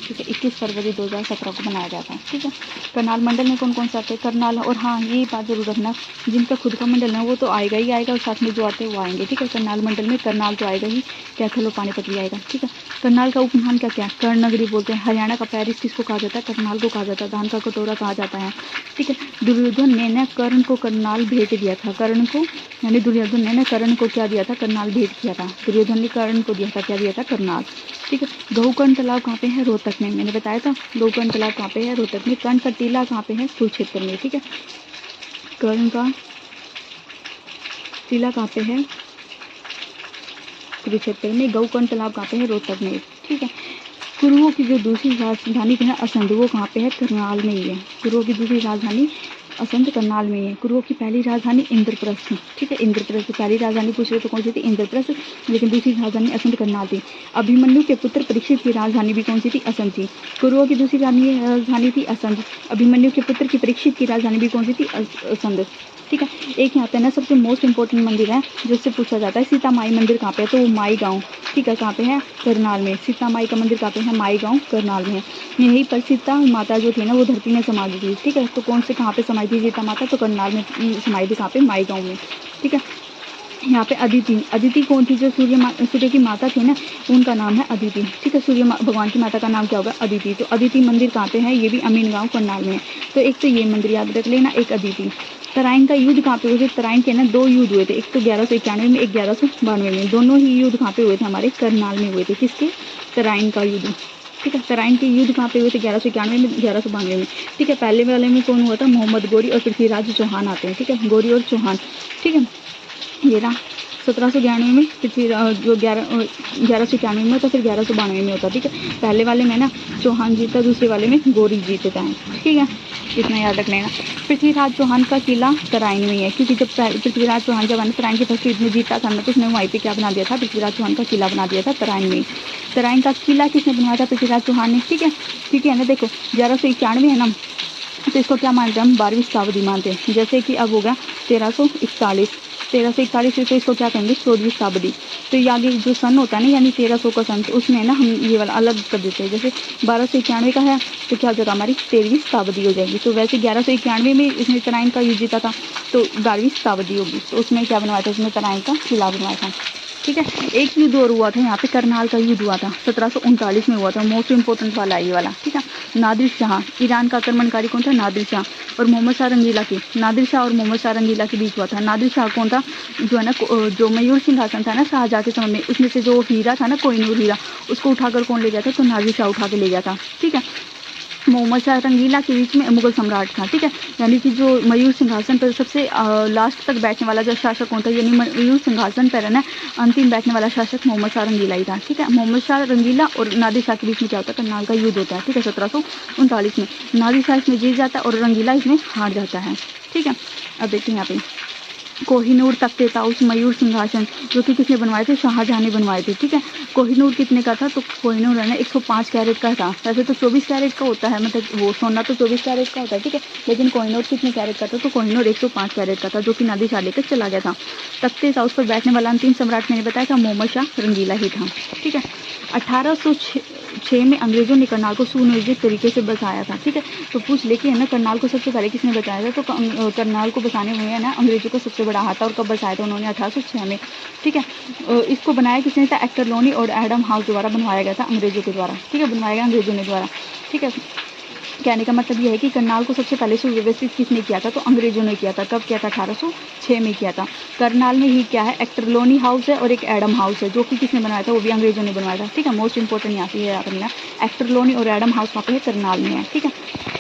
ठीक है। 21 फरवरी 2017 को बनाया गया था। ठीक है। करनाल मंडल में कौन कौन से आते हैं, करनाल। और हाँ, ये बात जरूर रखना, जिनका खुद का मंडल है वो तो आएगा ही आएगा, और साथ में जो आते हैं वो आएंगे। ठीक है। करनाल मंडल में करनाल तो आएगा ही, कैथल और पानीपत भी आएगा। ठीक है। करनाल का उपनाम क्या क्या, कर्ण नगरी बोलते हैं। हरियाणा का पेरिस किसको कहा जाता है, करनाल को कहा जाता है। धान का कटोरा कहा जाता है। ठीक है। दुर्योधन ने न कर्ण को करनाल भेंट दिया था, कर्ण को, यानी दुर्योधन ने न कर्ण को क्या दिया था, करनाल भेंट किया था। दुर्योधन ने कर्ण को दिया था, क्या दिया था, करनाल। ठीक है। गौकर्ण तालाब कहाँ पे है, रोहतक में, मैंने बताया था। गौकर्ण तालाब कहाँ पे है, रोहतक में। कर्ण का टीला कहाँ पे है, कुरुक्षेत्र में। ठीक है। कर्ण का टीला कहाँ पे है, कुरुक्षेत्र में। गौकर्ण तालाब कहाँ पे है, रोहतक में। ठीक है। कुरुओं की जो दूसरी राजधानी है असंध, वो कहाँ पे है, करनाल में ही है। कुरुओं की दूसरी राजधानी असंध करनाल में ही है। कुरुओं की पहली राजधानी इंद्रप्रस्थ। ठीक है। इंद्रप्रस्थ की पहली राजधानी पूछ रहे तो कौन सी थी, इंद्रप्रस्थ, लेकिन दूसरी राजधानी असंध करनाल थी। अभिमन्यु के पुत्र परीक्षित की राजधानी भी कौन सी थी, असंध थी। कुरुओं की दूसरी राजधानी थी असंध। अभिमन्यु के पुत्र की परीक्षित की राजधानी भी कौन सी थी, असंध। ठीक है। एक यहाँ पे ना सबसे मोस्ट इंपॉर्टेंट मंदिर है जिससे पूछा जाता है, सीता माई मंदिर कहाँ पे है, तो वो माई गाँव। ठीक है। कहाँ पे है, करनाल में। सीता माई का मंदिर कहाँ पे है, माई गाँव, करनाल में है। यहीं पर सीता माता जो थी ना वो धरती में समा गई थी। ठीक है। तो कौन से कहाँ पे समाई थी सीता माता, तो करनाल में समाई थी, कहाँ पे, माई गाँव में। ठीक है। यहाँ पे अदिति, अदिति कौन थी? जो सूर्य की माता थी ना, उनका नाम है अदिति, ठीक है। सूर्य भगवान की माता का नाम क्या होगा? अदिति। तो अदिति मंदिर कहाँ पे है? ये भी अमीन गाँव करनाल में है। तो एक तो ये मंदिर याद रख लेना, एक अदिति। तराइन का युद्ध कहाँ पे हुए थे? तराइन के ना 2 युद्ध हुए थे, एक तो 1191 में, एक 1192 में। दोनों ही युद्ध कहाँ पे हुए थे? हमारे करनाल में हुए थे। किसके? तराइन का युद्ध, ठीक है। तराइन के युद्ध कहाँ पे हुए थे? 1191 में, 1192 में, ठीक है। पहले वाले में कौन हुआ था? मोहम्मद गौरी और पृथ्वीराज चौहान आते हैं, ठीक है। गौरी और चौहान, ठीक है। ये रहा 1791 में पृथ्वीराज, जो 1191 में होता, फिर 1192 में होता, ठीक है। पहले वाले में ना चौहान जीता, दूसरे वाले में गौरी जीतता है, ठीक है। इतना याद रख लेना। पृथ्वीराज चौहान का किला तराइन में है, क्योंकि जब पृथ्वीराज चौहान जब तराइन के फर्स्ट युद्ध में जीता था ना, तो उसने वहीं पे क्या बना दिया था? पृथ्वीराज चौहान का किला बना दिया था तराइन में। तराइन का किला किसने बनवाया था? पृथ्वीराज चौहान ने, ठीक है। क्योंकि है ना, देखो 1191 है ना, तो इसको क्या मानते हैं हम? 12वीं शताब्दी मानते हैं। जैसे कि अब हो गया 1341 से, तो इसको क्या कहेंगे? 14वीं शताब्दी। तो ये आगे जो सन होता है ना, यानी 1300 का सन, तो उसमें ना हम ये वाला अलग कर देते हैं। जैसे 1291 का है तो क्या हो जाएगा? हमारी 13वीं शताब्दी हो जाएगी। तो वैसे 1191 में इसने तराइन का युद्ध जीता था, तो 12वीं शताब्दी होगी। तो उसमें क्या बनवाया था? उसमें तराइन का किला बनवाया था, ठीक है। एक युद्ध और हुआ था यहाँ पे, करनाल का युद्ध हुआ था, 1739 में हुआ था। मोस्ट इंपॉर्टेंट वाला ये वाला, ठीक है। नादिर शाह, ईरान का आक्रमणकारी कौन था? नादिर शाह। और मोहम्मद शाह रंगीला की, नादिर शाह और मोहम्मद शाह रंगीला के बीच हुआ था। नादिर शाह कौन था? जो है ना, जो मयूर सिंहासन था ना शाहजहाँ के समय में, उसमें से जो हीरा था ना, कोहिनूर हीरा, उसको उठाकर कौन ले गया था? तो नादिर शाह उठा के ले गया था, ठीक है। मोहम्मद शाह रंगीला के बीच में मुगल सम्राट था, ठीक है। यानी कि जो मयूर सिंहासन पर सबसे लास्ट तक बैठने वाला जो शासक कौन था? यानी मयूर सिंहासन पर है ना, अंतिम बैठने वाला शासक मोहम्मद शाह रंगीला ही था, ठीक है। मोहम्मद शाह रंगीला और नादिर शाह के बीच में क्या होता है? करनाल का युद्ध होता है, ठीक है। 1739 में नादिर शाह इसमें जीत जाता है और रंगीला इसमें हार जाता है, ठीक है। अब देखते हैं यहाँ पे कोहिनूर तख्ते ताउस मयूर सिंहासन, जो कि किसने बनवाए थे? शाहजहाँ ने बनवाए थे, ठीक है। कोहिनूर कितने का था? तो कोहिनूर है ना 105 कैरेट का था। वैसे तो 24 कैरेट का होता है, मतलब वो सोना तो 24 कैरेट का होता है, ठीक है। लेकिन कोहिनूर कितने कैरेट का था? तो कोहिनूर 105 कैरेट का था, जो कि नादिर शाह लेकर चला गया था। तख्ते ताउस पर बैठने वाला अंतिम सम्राट मैंने बताया था मोहम्मद शाह रंगीला ही था, ठीक है। 1806 में अंग्रेजों ने करनाल को सुनियोजित तरीके से बसाया था, ठीक है। तो पूछ ले कि है ना, करनाल को सबसे पहले किसने बसाया था? तो करनाल को बसाने में है ना अंग्रेजों का सबसे बड़ा हाथ था। और कब बसाया था उन्होंने? 1806 में, ठीक है। इसको बनाया किसने था? एक्टर लोनी और एडम हाउस द्वारा बनवाया गया था अंग्रेजों के द्वारा, ठीक है। बनवाया गया अंग्रेजों ने द्वारा, ठीक है। कहने का मतलब यह है कि करनाल को सबसे पहले सुव्यवस्थित किसने किया था? तो अंग्रेजों ने किया था। कब किया था? 1806 में किया था। करनाल में ही क्या है? एक्टरलोनी हाउस है और एक एडम हाउस है, जो कि किसने बनाया था? वो भी अंग्रेजों ने बनवाया था, ठीक है। मोस्ट इंपॉर्टेंट यहाँ से याद रखना, एक्टरलोनी और एडम हाउस वहाँ पे है, करनाल में है, ठीक है।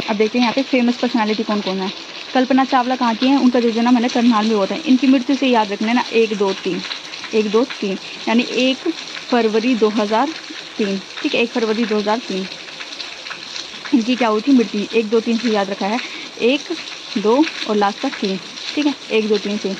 अब देखते हैं यहाँ पे फेमस पर्सनैलिटी कौन कौन है। कल्पना चावला कहाँ की है? उनका जो जन्म है ना करनाल में हुआ था। इनकी मृत्यु से याद रखना ना 1, 2, 3 यानी 1 फरवरी 2003, ठीक है। 1 फरवरी 2003 इनकी क्या हुई थी? मृत्यु। 1, 2, 3 से याद रखा है, 1, 2 और लास्ट का 3, ठीक है। 1, 2, 3 से,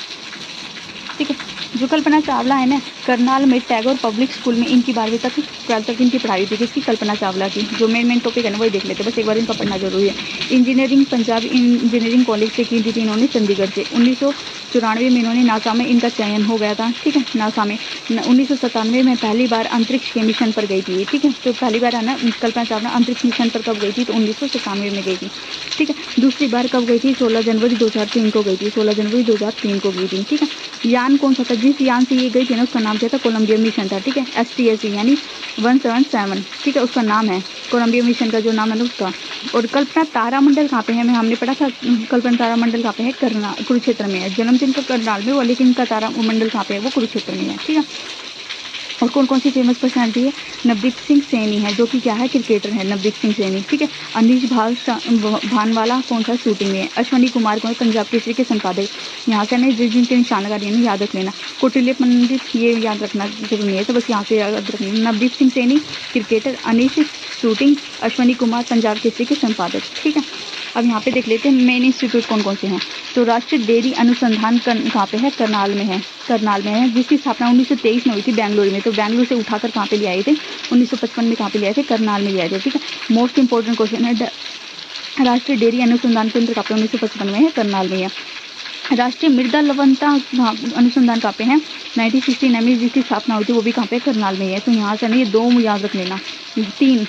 ठीक है। जो कल्पना चावला है ना, करनाल में टैगोर पब्लिक स्कूल में इनकी 12वीं तक 12th तक इनकी पढ़ाई थी। किसकी? कल्पना चावला की। जो मेन टॉपिक है ना वही देख लेते, बस एक बार इनका पढ़ना जरूरी है। इंजीनियरिंग पंजाब इंजीनियरिंग कॉलेज से की थी इन्होंने, चंडीगढ़ से। 1994 में इन्होंने नासा में इनका चयन हो गया था, ठीक है। नासा में 1997 में पहली बार अंतरिक्ष के मिशन पर गई थी, ठीक है। तो पहली बार है ना कल्पना चावला अंतरिक्ष मिशन पर कब गई थी? तो 1997 में गई थी, ठीक है। दूसरी बार कब गई थी? 16 जनवरी 2003 को गई थी, 16 जनवरी 2003 को गई थी, ठीक है। यान कौन सा था? जिस यान से ये गई थी ना उसका नाम क्या था? कोलंबिया मिशन था, ठीक है। STSC यानी 177, ठीक है, उसका नाम है। कोलंबिया मिशन का जो नाम है ना उसका। और कल्पना तारामंडल कहाँ पे है? हमने पढ़ा था कल्पना तारामंडल कहाँ पे है? कुरुक्षेत्र में है। जन्मदिन का करनाल में हुआ, लेकिन इनका तारामंडल कहाँ पे है? वो कुरुक्षेत्र में है, ठीक है। और कौन कौन सी फेमस पर्सनैलिटी है? नवदीप सिंह सैनी है, जो कि क्या है? क्रिकेटर है नवदीप सिंह सैनी, ठीक है। अनीश भानवाला कौन सा? शूटिंग में है। अश्वनी कुमार कौन है? पंजाब केसरी के संपादक। यहाँ से नहीं जिस जिनके निशान लगा दिए याद रख लेना। कौटिल्य पंडित ये याद रखना जरूरी नहीं है, तो बस यहाँ से याद रखना। नवदीप सिंह सैनी क्रिकेटर, अनीश शूटिंग, अश्वनी कुमार पंजाब केसरी के संपादक, ठीक है। अब यहाँ पे देख लेते हैं मेन इंस्टीट्यूट कौन कौन से हैं। तो राष्ट्रीय डेयरी अनुसंधान कहाँ पे है? करनाल में है, करनाल में है, जिसकी स्थापना 1923 में हुई थी बेंगलुरु में। तो बेंगलुरु से उठाकर कहाँ पे ले आए थे? 1955 में कहाँ पे ले आए थे? करनाल में ले आए थे, ठीक है। मोस्ट इंपॉर्टेंट क्वेश्चन है, राष्ट्रीय डेयरी अनुसंधान केंद्र कहाँ पे? 1955 में है, करनाल में है। राष्ट्रीय मृदा लवणता अनुसंधान कहाँ पे है? 1969 में जिसकी स्थापना हुई थी वो भी कहाँ पे? करनाल में है। तो यहाँ से ना ये 2 याद रख लेना, 3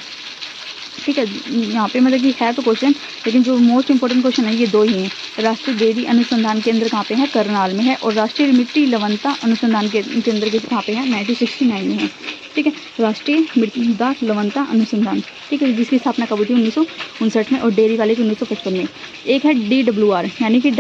ठीक है। यहाँ पे मतलब कि है तो क्वेश्चन, लेकिन जो मोस्ट इंपॉर्टेंट क्वेश्चन है ये दो ही हैं। राष्ट्रीय डेयरी अनुसंधान केंद्र कहाँ पे है? करनाल में है। और राष्ट्रीय मिट्टी लवणता अनुसंधान केंद्र के कहाँ पे है? 1969 में है। ठीक है, राष्ट्रीय मृदा लवणता अनुसंधान, ठीक है, जिसकी स्थापना कब हुई थी? 1959 में। और डेयरी वाले की 1955 में। एक है DWR यानी कि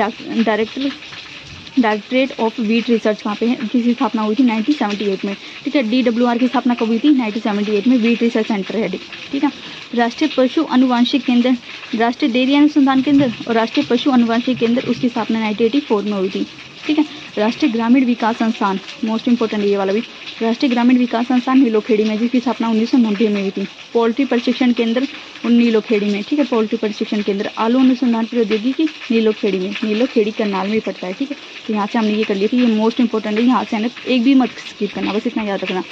डायरेक्टरेट ऑफ वीट रिसर्च कहाँ पे है? जिसकी स्थापना हुई थी 1978 में। ठीक है, DWR की स्थापना कब हुई थी? 1978 में। वीट रिसर्च सेंटर है। ठीक है, राष्ट्रीय पशु अनुवांशिक केंद्र, राष्ट्रीय डेयरी अनुसंधान केंद्र और राष्ट्रीय पशु अनुवांशिक केंद्र, उसकी स्थापना 1984 में हुई थी। ठीक है, राष्ट्रीय ग्रामीण विकास संस्थान, मोस्ट इंपॉर्टेंट ये वाला भी, राष्ट्रीय ग्रामीण विकास संस्थान नीलोखेड़ी में, जिसकी स्थापना 1990 में हुई थी। पोल्ट्री प्रशिक्षण केंद्र नीलोखेड़ी में। ठीक है, पोल्ट्री प्रशिक्षण केंद्र। आलू अनुसंधान प्रौद्योगिकी नीलोखेड़ी में, नीलोखेड़ी करनाल में पड़ता है। ठीक है, तो यहाँ से हमने ये कर लिया थी, ये मोस्ट इंपॉर्टेंट है, यहाँ से है ना एक भी मत स्किप करना, बस इतना याद रखना।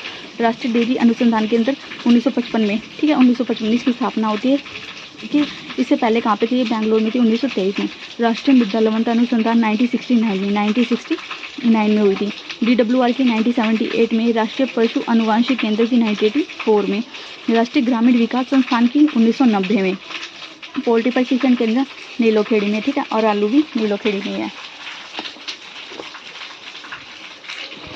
राष्ट्रीय डेयरी अनुसंधान केंद्र 1955 में। ठीक है, 1955 की स्थापना होती है। कि इससे पहले कहाँ पे थी? ये बैंगलोर में थी 1923 में। राष्ट्रीय मृदा लवणता अनुसंधान 1969 में हुई थी। DWR की 1978 में। राष्ट्रीय पशु अनुवांशिक केंद्र की 1984 में। राष्ट्रीय ग्रामीण विकास संस्थान की 1990 में। पोल्ट्री प्रशिक्षण केंद्र नीलोखेड़ी में। ठीक है, और आलू भी नीलोखेड़ी में है।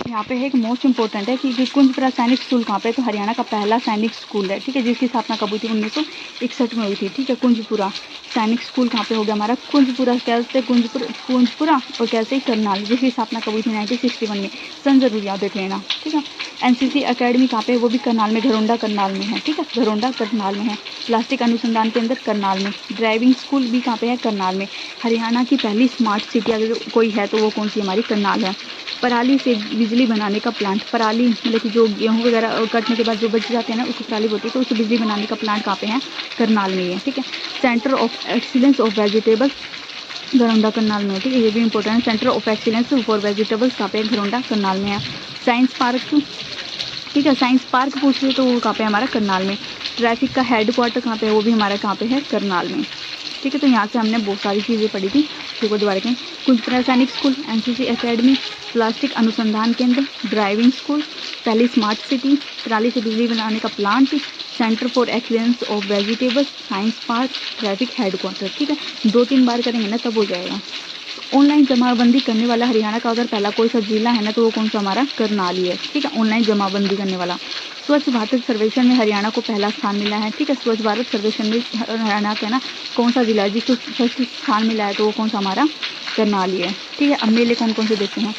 यहाँ पे है एक मोस्ट इंपॉर्टेंट है कि कुंजपुरा सैनिक स्कूल कहाँ पे है? तो हरियाणा का पहला सैनिक स्कूल है। ठीक है, जिसकी स्थापना कब हुई थी? 1961 में हुई थी। ठीक है, कुंजपुरा सैनिक स्कूल कहाँ पे हो गया हमारा? कुंजपुरा, कैसे कुंजपुरा और कैसे करनाल, जिसकी स्थापना कब हुई थी? 1961 में। सन जरूर याद रख लेना। ठीक है, NCC अकेडमी कहाँ पे है? वो भी करनाल में, घरोंडा करनाल में है। ठीक है, घरोंडा करनाल में है। प्लास्टिक अनुसंधान केंद्र करनाल में। ड्राइविंग स्कूल भी कहाँ पे है? करनाल में। हरियाणा की पहली स्मार्ट सिटी अगर कोई है तो वो कौन सी? हमारी करनाल है। पराली से बिजली बनाने का प्लांट, पराली मतलब कि जो गेहूँ वगैरह कटने के बाद जो बच जाते हैं ना, उसको पराली बोलती है, तो उससे बिजली बनाने का प्लांट कहाँ पे है? करनाल में ही है। ठीक है, centre of excellence of vegetables Gharaunda Karnal में है। ठीक है, ये भी इंपॉर्टेंट है। Centre of excellence for vegetables कहाँ पे है? घरोंडा करनाल में है। साइंस पार्क, ठीक है, साइंस पार्क पूछ रहे तो वो कहाँ पे? हमारा करनाल में। ट्रैफिक का हेडक्वार्टर कहाँ पे है? वो भी हमारा कहाँ पे है? करनाल में। ठीक है, तो यहाँ से हमने बहुत सारी चीज़ें पढ़ी थी, देखो दोबारा कहें। कुंजपुरा सैनिक स्कूल, NCC अकेडमी, प्लास्टिक अनुसंधान केंद्र, ड्राइविंग स्कूल, पहली स्मार्ट सिटी, पराली से बिजली बनाने का plant, centre for excellence of vegetables, science park, traffic headquarter. ठीक है, 2-3 बार करेंगे ना तब हो जाएगा। ऑनलाइन जमाबंदी करने वाला हरियाणा का अगर पहला कोई सा जिला है ना तो वो कौन सा? हमारा करनाल ही है। ठीक है, ऑनलाइन जमाबंदी करने वाला। स्वच्छ भारत सर्वेक्षण में हरियाणा को पहला स्थान मिला है। ठीक है, स्वच्छ भारत सर्वेक्षण में हरियाणा का ना कौन सा जिला है जिसको फर्स्ट स्थान मिला है? तो वो कौन सा? हमारा करनाल ही है। ठीक है, अब मेले कौन कौन से देखते हैं।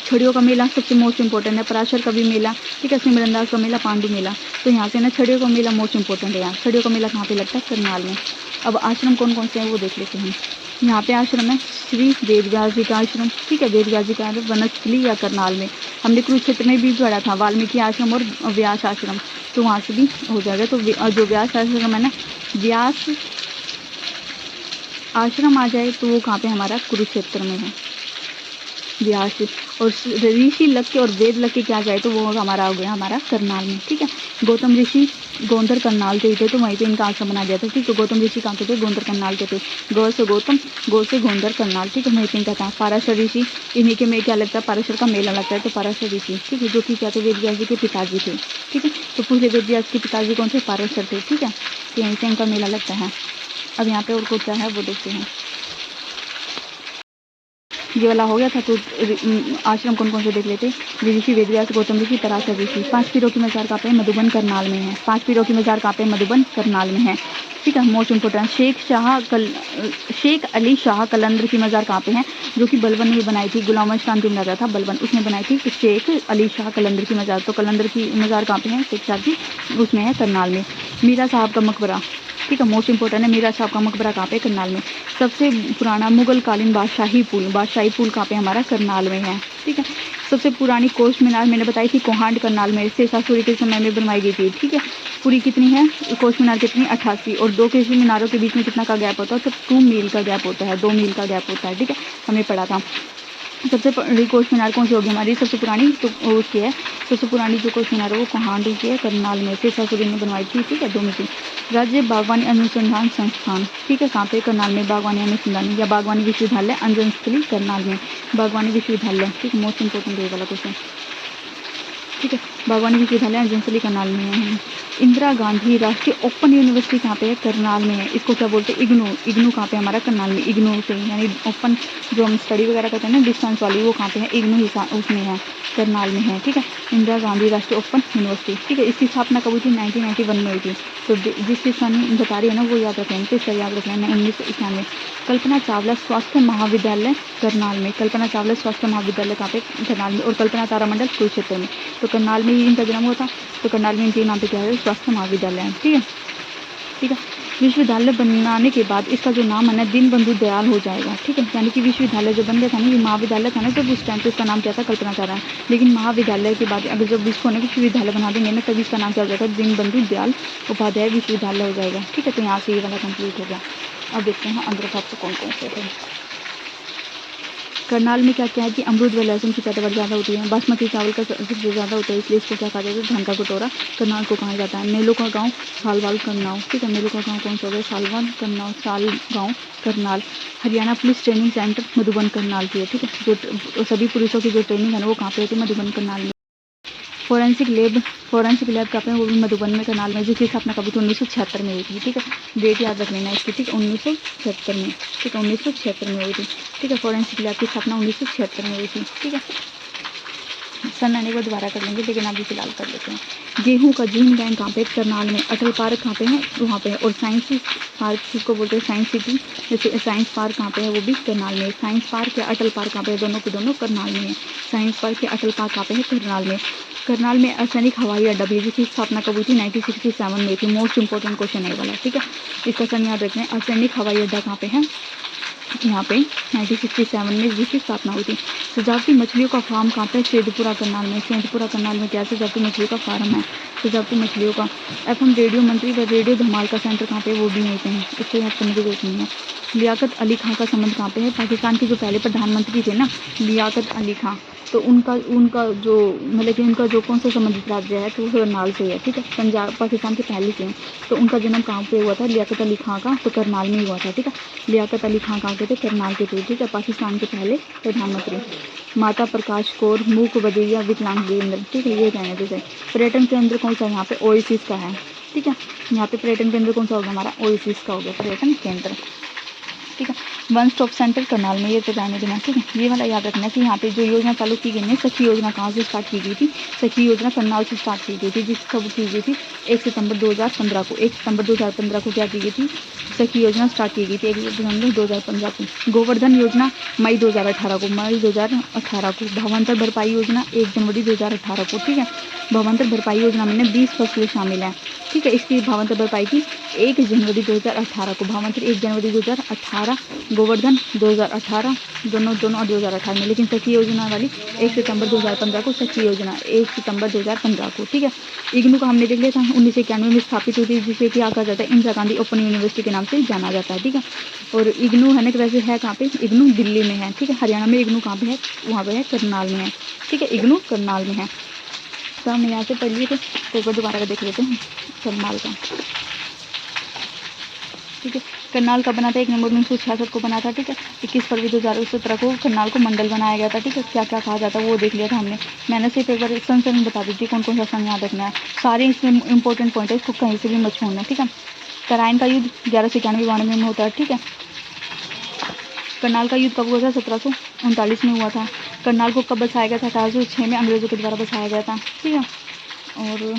छड़ियों का मेला सबसे मोस्ट इंपॉर्टेंट है। पराशर का भी मेला, ठीक है, सिमरनदास का मेला, पांडु मेला। तो यहाँ से ना छड़ियों का मेला मोस्ट इंपॉर्टेंट है। यहाँ छड़ियों का मेला कहाँ पे लगता है? करनाल में। अब आश्रम कौन कौन से हैं वो देख लेते हैं। यहाँ पे आश्रम है श्री वेदव्यास जी का आश्रम। ठीक है, वेदव्यास जी का आश्रम वनस्थली या करनाल में। हमने कुरुक्षेत्र में भी पढ़ा था वाल्मीकि आश्रम और व्यास आश्रम, तो वहाँ से भी हो जाएगा। तो जो व्यास आश्रम है ना, व्यास आश्रम आ जाए तो वो कहाँ पे? हमारा कुरुक्षेत्र में है व्यास। और ऋषि लग के और वेद लग के क्या जाए तो वो हमारा हो गया हमारा करनाल में। ठीक है, गौतम ऋषि गोंदर करनाल के थे, तो वहीं पे इनका आश्रम बनाया गया था। ठीक है, गौतम ऋषि कहाँ के थे? गोंदर करनाल के थे। गौ से गौतम, गौ से गोंदर करनाल। ठीक है, वहीं पे इनका था। पाराशर ऋषि, इन्हीं के में क्या लगता है? पाराशर का मेला लगता है, तो पाराशर ऋषि। ठीक है, जो कि क्या थे? वेदव्यास जी के पिताजी थे। ठीक है, तो पूछे वेदव्यास के पिताजी कौन थे? पाराशर थे। ठीक है, तो यहीं से इनका मेला लगता है। अब यहाँ पे और कुछ क्या है वो देखते हैं। ये वाला हो गया था, तो आश्रम कौन कौन से देख लेते। ऋषि वेदव्यास, गौतम ऋषि, पराशर ऋषि। 5 पीरों की मजार कहाँ पे? मधुबन करनाल में है। 5 पीरों की मजार कहाँ पे? मधुबन करनाल में है। ठीक है, मोस्ट इंपोर्टेंट। शेख अली शाह कलंदर की मजार कहाँ पे है? जो कि बलबन ने बनाई थी, गुलाम शांति बनाया था बलबन, उसने बनाई थी शेख अली शाह कलंदर की मजार। तो कलंदर की मजार कहाँ पे है? शेख शाह की उसमें है, करनाल में। मीरा साहब का मकबरा, ठीक है, मोस्ट इंपॉर्टेंट है। मीरा साहब का मकबरा कहाँ पे? करनाल में। सबसे पुराना मुगल कालीन बादशाही पुल कहाँ पे? हमारा करनाल में है। ठीक है, सबसे पुरानी कोस्ट मीनार मैंने बताई थी कोहांड करनाल में, शेषासुरी के समय में बनवाई गई थी। ठीक है, पूरी कितनी है कोस्ट मीनार? कितनी? 88। और 2 कोस्ट मीनारों के बीच में कितना का गैप होता है? तो 2 मील का गैप होता है, 2 मील का गैप होता है। ठीक है, हमें पढ़ा था। सबसे बड़ी कोस्ट मीनार कौन सी होगी हमारी? सबसे पुरानी तो उसकी है, सबसे पुरानी जो कोस्ट मीनार है वो कोहांडी की है, करनाल में, शेषासुरी ने बनवाई थी। ठीक है, 2 में थी। राज्य बागवानी अनुसंधान संस्थान, ठीक है, कहाँ पे? करनाल में। बागवानी अनुसंधान या बागवानी विश्वविद्यालय अंजनस्थली करनाल में। बागवानी विश्वविद्यालय, ठीक है, मोस्ट इंपॉर्टेंट है वाला क्वेश्चन। ठीक है, बागवानी विश्वविद्यालय अंजनस्थली करनाल में है। इंदिरा गांधी राष्ट्रीय ओपन यूनिवर्सिटी कहाँ पे है? करनाल में है। इसको क्या बोलते हैं? इग्नू। इग्नू कहाँ पे हमारा? करनाल में। इग्नू से यानी ओपन जो हम स्टडी वगैरह करते हैं ना डिस्टेंस वाली, वो कहाँ पे है? इग्नू उसमें है, करनाल में है। ठीक है, इंदिरा गांधी राष्ट्रीय ओपन यूनिवर्सिटी। ठीक है, इसकी स्थापना कब हुई थी? 1991 में हुई थी। तो जिस चीज़ का नहीं बता रही है ना वो याद रख लेंगे, तो इसका याद रख लेना 1991। कल्पना चावला स्वास्थ्य महाविद्यालय करनाल में। कल्पना चावला स्वास्थ्य महाविद्यालय कहाँ पे? करनाल में। और कल्पना तारामंडल कुरुक्षेत्र में। तो करनाल में ही इनका जन्म हुआ था, तो करनाल में इनके नाम पे क्या है? स्वास्थ्य महाविद्यालय है। ठीक है, ठीक है। विश्वविद्यालय बनाने के बाद इसका जो नाम है ना दीनबंधु दयाल हो जाएगा। ठीक है, यानी कि विश्वविद्यालय जो बन गया था ना, ये महाविद्यालय था ना जब उस टाइम पे इसका नाम क्या था? कल्पना चावला। लेकिन महाविद्यालय के बाद अगर जब इसको ना विश्वविद्यालय बना देंगे ना तभी इसका नाम क्या हो जाएगा? दीनबंधु दयाल उपाध्याय विश्वविद्यालय हो जाएगा। ठीक है, तो यहाँ से ये वाला कंप्लीट हो गया। अब देखते हैं अंदर भाग कौन कौन से थे। करनाल में क्या क्या है कि अमरूद व लहसुन की पैदावार ज़्यादा होती है। बासमती चावल का सबसे ज़्यादा होता है, इसलिए इसको क्या कहा जाता है? धान का कटोरा करनाल को कहा जाता है। मेलों का गांव सालवाल करनाल। ठीक है, मेलों का गांव कौन सा हो गया? सालवाल करनाल, साल गांव Karnal. Haryana police training centre Madhuban Karnal की है। ठीक है, जो सभी पुलिसों की जो ट्रेनिंग है ना वो कहाँ पे होती है? मधुबन करनाल में। फोरेंसिक लैब कहाँ पे है? वो भी मधुबन में करनाल में, जिसकी स्थापना कभी थी? 1976 में हुई थी। ठीक है, डेट याद रख लेना इसकी। ठीक है, 1976 में। ठीक है, 1976 में हुई थी। ठीक है, फोरेंसिक लैब की स्थापना 1976 में हुई थी। ठीक है, सन आने के बाद दोबारा कर लेंगे, लेकिन अभी फिलहाल कर लेते हैं। गेहूं का जीन बैंक कहाँ पे? करनाल में। अटल पार्क कहाँ पे है? वहाँ पे है। और साइंस पार्क जिसको बोलते हैं साइंस सिटी, जैसे साइंस पार्क कहाँ पे है? वो भी करनाल में। साइंस पार्क या अटल पार्क कहाँ पे है? दोनों के दोनों करनाल में है। साइंस पार्क या अटल पार्क कहाँ पे है? करनाल में। करनाल में असैनिक हवाई अड्डा भी, जिसकी स्थापना कब हुई थी? 1967 में हुई थी। मोस्ट इंपॉर्टेंट क्वेश्चन है वाला। ठीक है, इसका सन याद रखना है। असैनिक हवाई अड्डा कहाँ पे है? यहाँ पे 1967 में जिसकी स्थापना हुई थी। सजावटी मछलियों का फार्म कहाँ पे? सेंधपुरा करनाल में। सेंधपुरा करनाल में क्या सजावटी मछलियों का फार्म है? सजावटी मछलियों का। एफएम रेडियो मंत्री व रेडियो धमाल का सेंटर कहाँ पे? वो भी यहीं पे है, इसको याद करने की जरूरत नहीं है। लियाकत अली खां का संबंध कहाँ पे है? पाकिस्तान के जो पहले प्रधानमंत्री थे ना लियाकत अली खां, तो उनका जो मतलब कि उनका जो कौन सा संबंधित राज्य है तो वो करनाल से है। ठीक है, पंजाब पाकिस्तान के पहले से हैं। तो उनका जन्म कहाँ पे हुआ था? लियाकत अली खां का तो करनाल में ही हुआ था। ठीक है, लियाकत अली खां कहाँ के थे? करनाल के थे। ठीक है, पाकिस्तान के पहले प्रधानमंत्री। माता प्रकाश कौर मूक बधिया विकलांग केंद्र। ठीक है, ये कहने जैसे पर्यटन केंद्र कौन सा? यहाँ पे ओएसिस का है। ठीक है, यहाँ पे पर्यटन केंद्र कौन सा होगा? हमारा ओएसिस का हो गया पर्यटन केंद्र। ठीक है, वन स्टॉप सेंटर करनाल में, ये तो जाने देना। ठीक है, ये वाला याद रखना कि यहाँ पे जो योजना चालू की गई है, सखी योजना कहाँ से स्टार्ट की गई थी? सखी योजना करनाल से स्टार्ट की गई थी, जिस कब की गई थी? 1 सितंबर 2015 को। 1 सितंबर 2015 को क्या की गई थी? सखी योजना स्टार्ट की गई थी 1 सितंबर 2015 को। गोवर्धन योजना मई 2018 को। मई 2018 को। भावांतर भरपाई योजना 1 जनवरी 2018 को। ठीक है, भावांतर भरपाई योजना में 20 फसलें शामिल हैं। ठीक है, इसकी भावांतर भरपाई की 1 जनवरी 2018 को। भावांतर 1 जनवरी 2018, गोवर्धन 2018, दोनों 2018 में। लेकिन सखी योजना वाली 1 सितंबर 2015 को। सखी योजना 1 सितंबर 2015 को। ठीक है, इग्नू का हमने देख लिया था, 1991 में स्थापित हुई थी, जिसे क्या कहा जाता है? इंदिरा गांधी ओपन यूनिवर्सिटी के नाम से जाना जाता है। ठीक है, और इग्नू है ना वैसे है कहाँ पे? इग्नू दिल्ली में है। ठीक है, हरियाणा में इग्नू कहाँ पे है? वहाँ पे है करनाल में है। ठीक है, इग्नू करनाल में है। तो हमने यहाँ से पढ़ लिए थे, तो एक बार दोबारा का देख लेते हैं करनाल का। ठीक है, करनाल का बना था 1 नवंबर 1966 को बना था। ठीक है, 21 फरवरी 2017 को करनाल को मंडल बनाया गया था। ठीक है, क्या क्या कहा जाता है वो देख लिया था हमने। मैंने सिर्फ एक बार सन बता दी थी कौन कौन सा सन याद रखना है। सारे इसमें इंपॉर्टेंट पॉइंट है, इसको कहीं से भी मत छोड़ना। ठीक है, कराइन का युद्ध 1191 में होता है। ठीक है, करनाल का युद्ध कब हुआ था? 1739 में हुआ था। करनाल को कब बसाया गया था? 1806 में अंग्रेजों के द्वारा बसाया गया था। ठीक है, और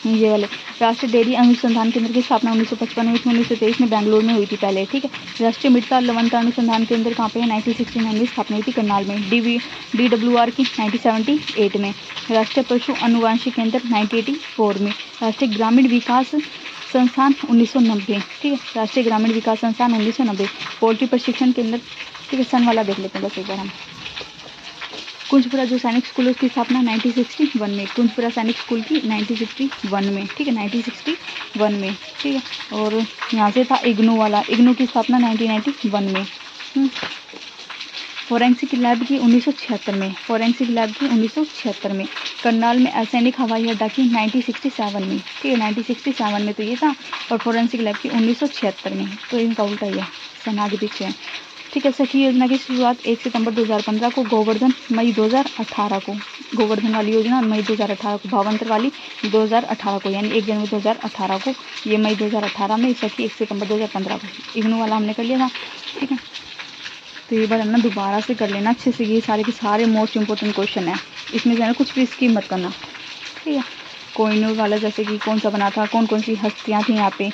ये वाले राष्ट्रीय डेयरी अनुसंधान केंद्र की स्थापना 1955 में, 1923 में बेंगलुरु में हुई थी पहले। ठीक है, राष्ट्रीय मृदा लवणता अनुसंधान केंद्र कहाँ पे है? 1969 में स्थापना हुई थी करनाल में। DWR की 1978 में। राष्ट्रीय पशु अनुवांशिक केंद्र 1984 में। राष्ट्रीय ग्रामीण विकास संस्थान 1990। ठीक है, राष्ट्रीय ग्रामीण विकास संस्थान 1990। पोल्ट्री प्रशिक्षण केंद्र। ठीक है, सन वाला देख लेते हैं बस एक बार हम। कुंजपुरा जो सैनिक स्कूल है उसकी स्थापना 1961 में। कुंजपुरा सैनिक स्कूल की 1961 में। ठीक है, 1961 में। ठीक है, और यहाँ से था इग्नू वाला, इग्नू की स्थापना 1991 में। फोरेंसिक लैब की 1976 में। फोरेंसिक लैब की 1976 में। करनाल में असैनिक हवाई अड्डा की 1967 में। ठीक है, 1967 में तो ये था, और फोरेंसिक लैब की 1976 में। तो इनका उल्टा ही है, सन आगे पीछे है। ठीक है। सखी योजना की शुरुआत 1 सितंबर 2015 को, गोवर्धन मई 2018 को, गोवर्धन वाली योजना मई 2018 को, भावांतर वाली 2018 को, यानी 1 जनवरी 2018 को, ये मई 2018 में, सखी 1 सितंबर 2015 को। इग्नू वाला हमने कर लिया था, ठीक है। तो ये बार है ना दोबारा से कर लेना अच्छे से, ये सारे के सारे मोस्ट इंपॉर्टेंट क्वेश्चन है, इसमें जो है ना कुछ भी स्कीम मत करना, ठीक है। कोहिनूर वाला जैसे कि कौन सा बना था, कौन कौन सी हस्तियाँ थी यहाँ पे,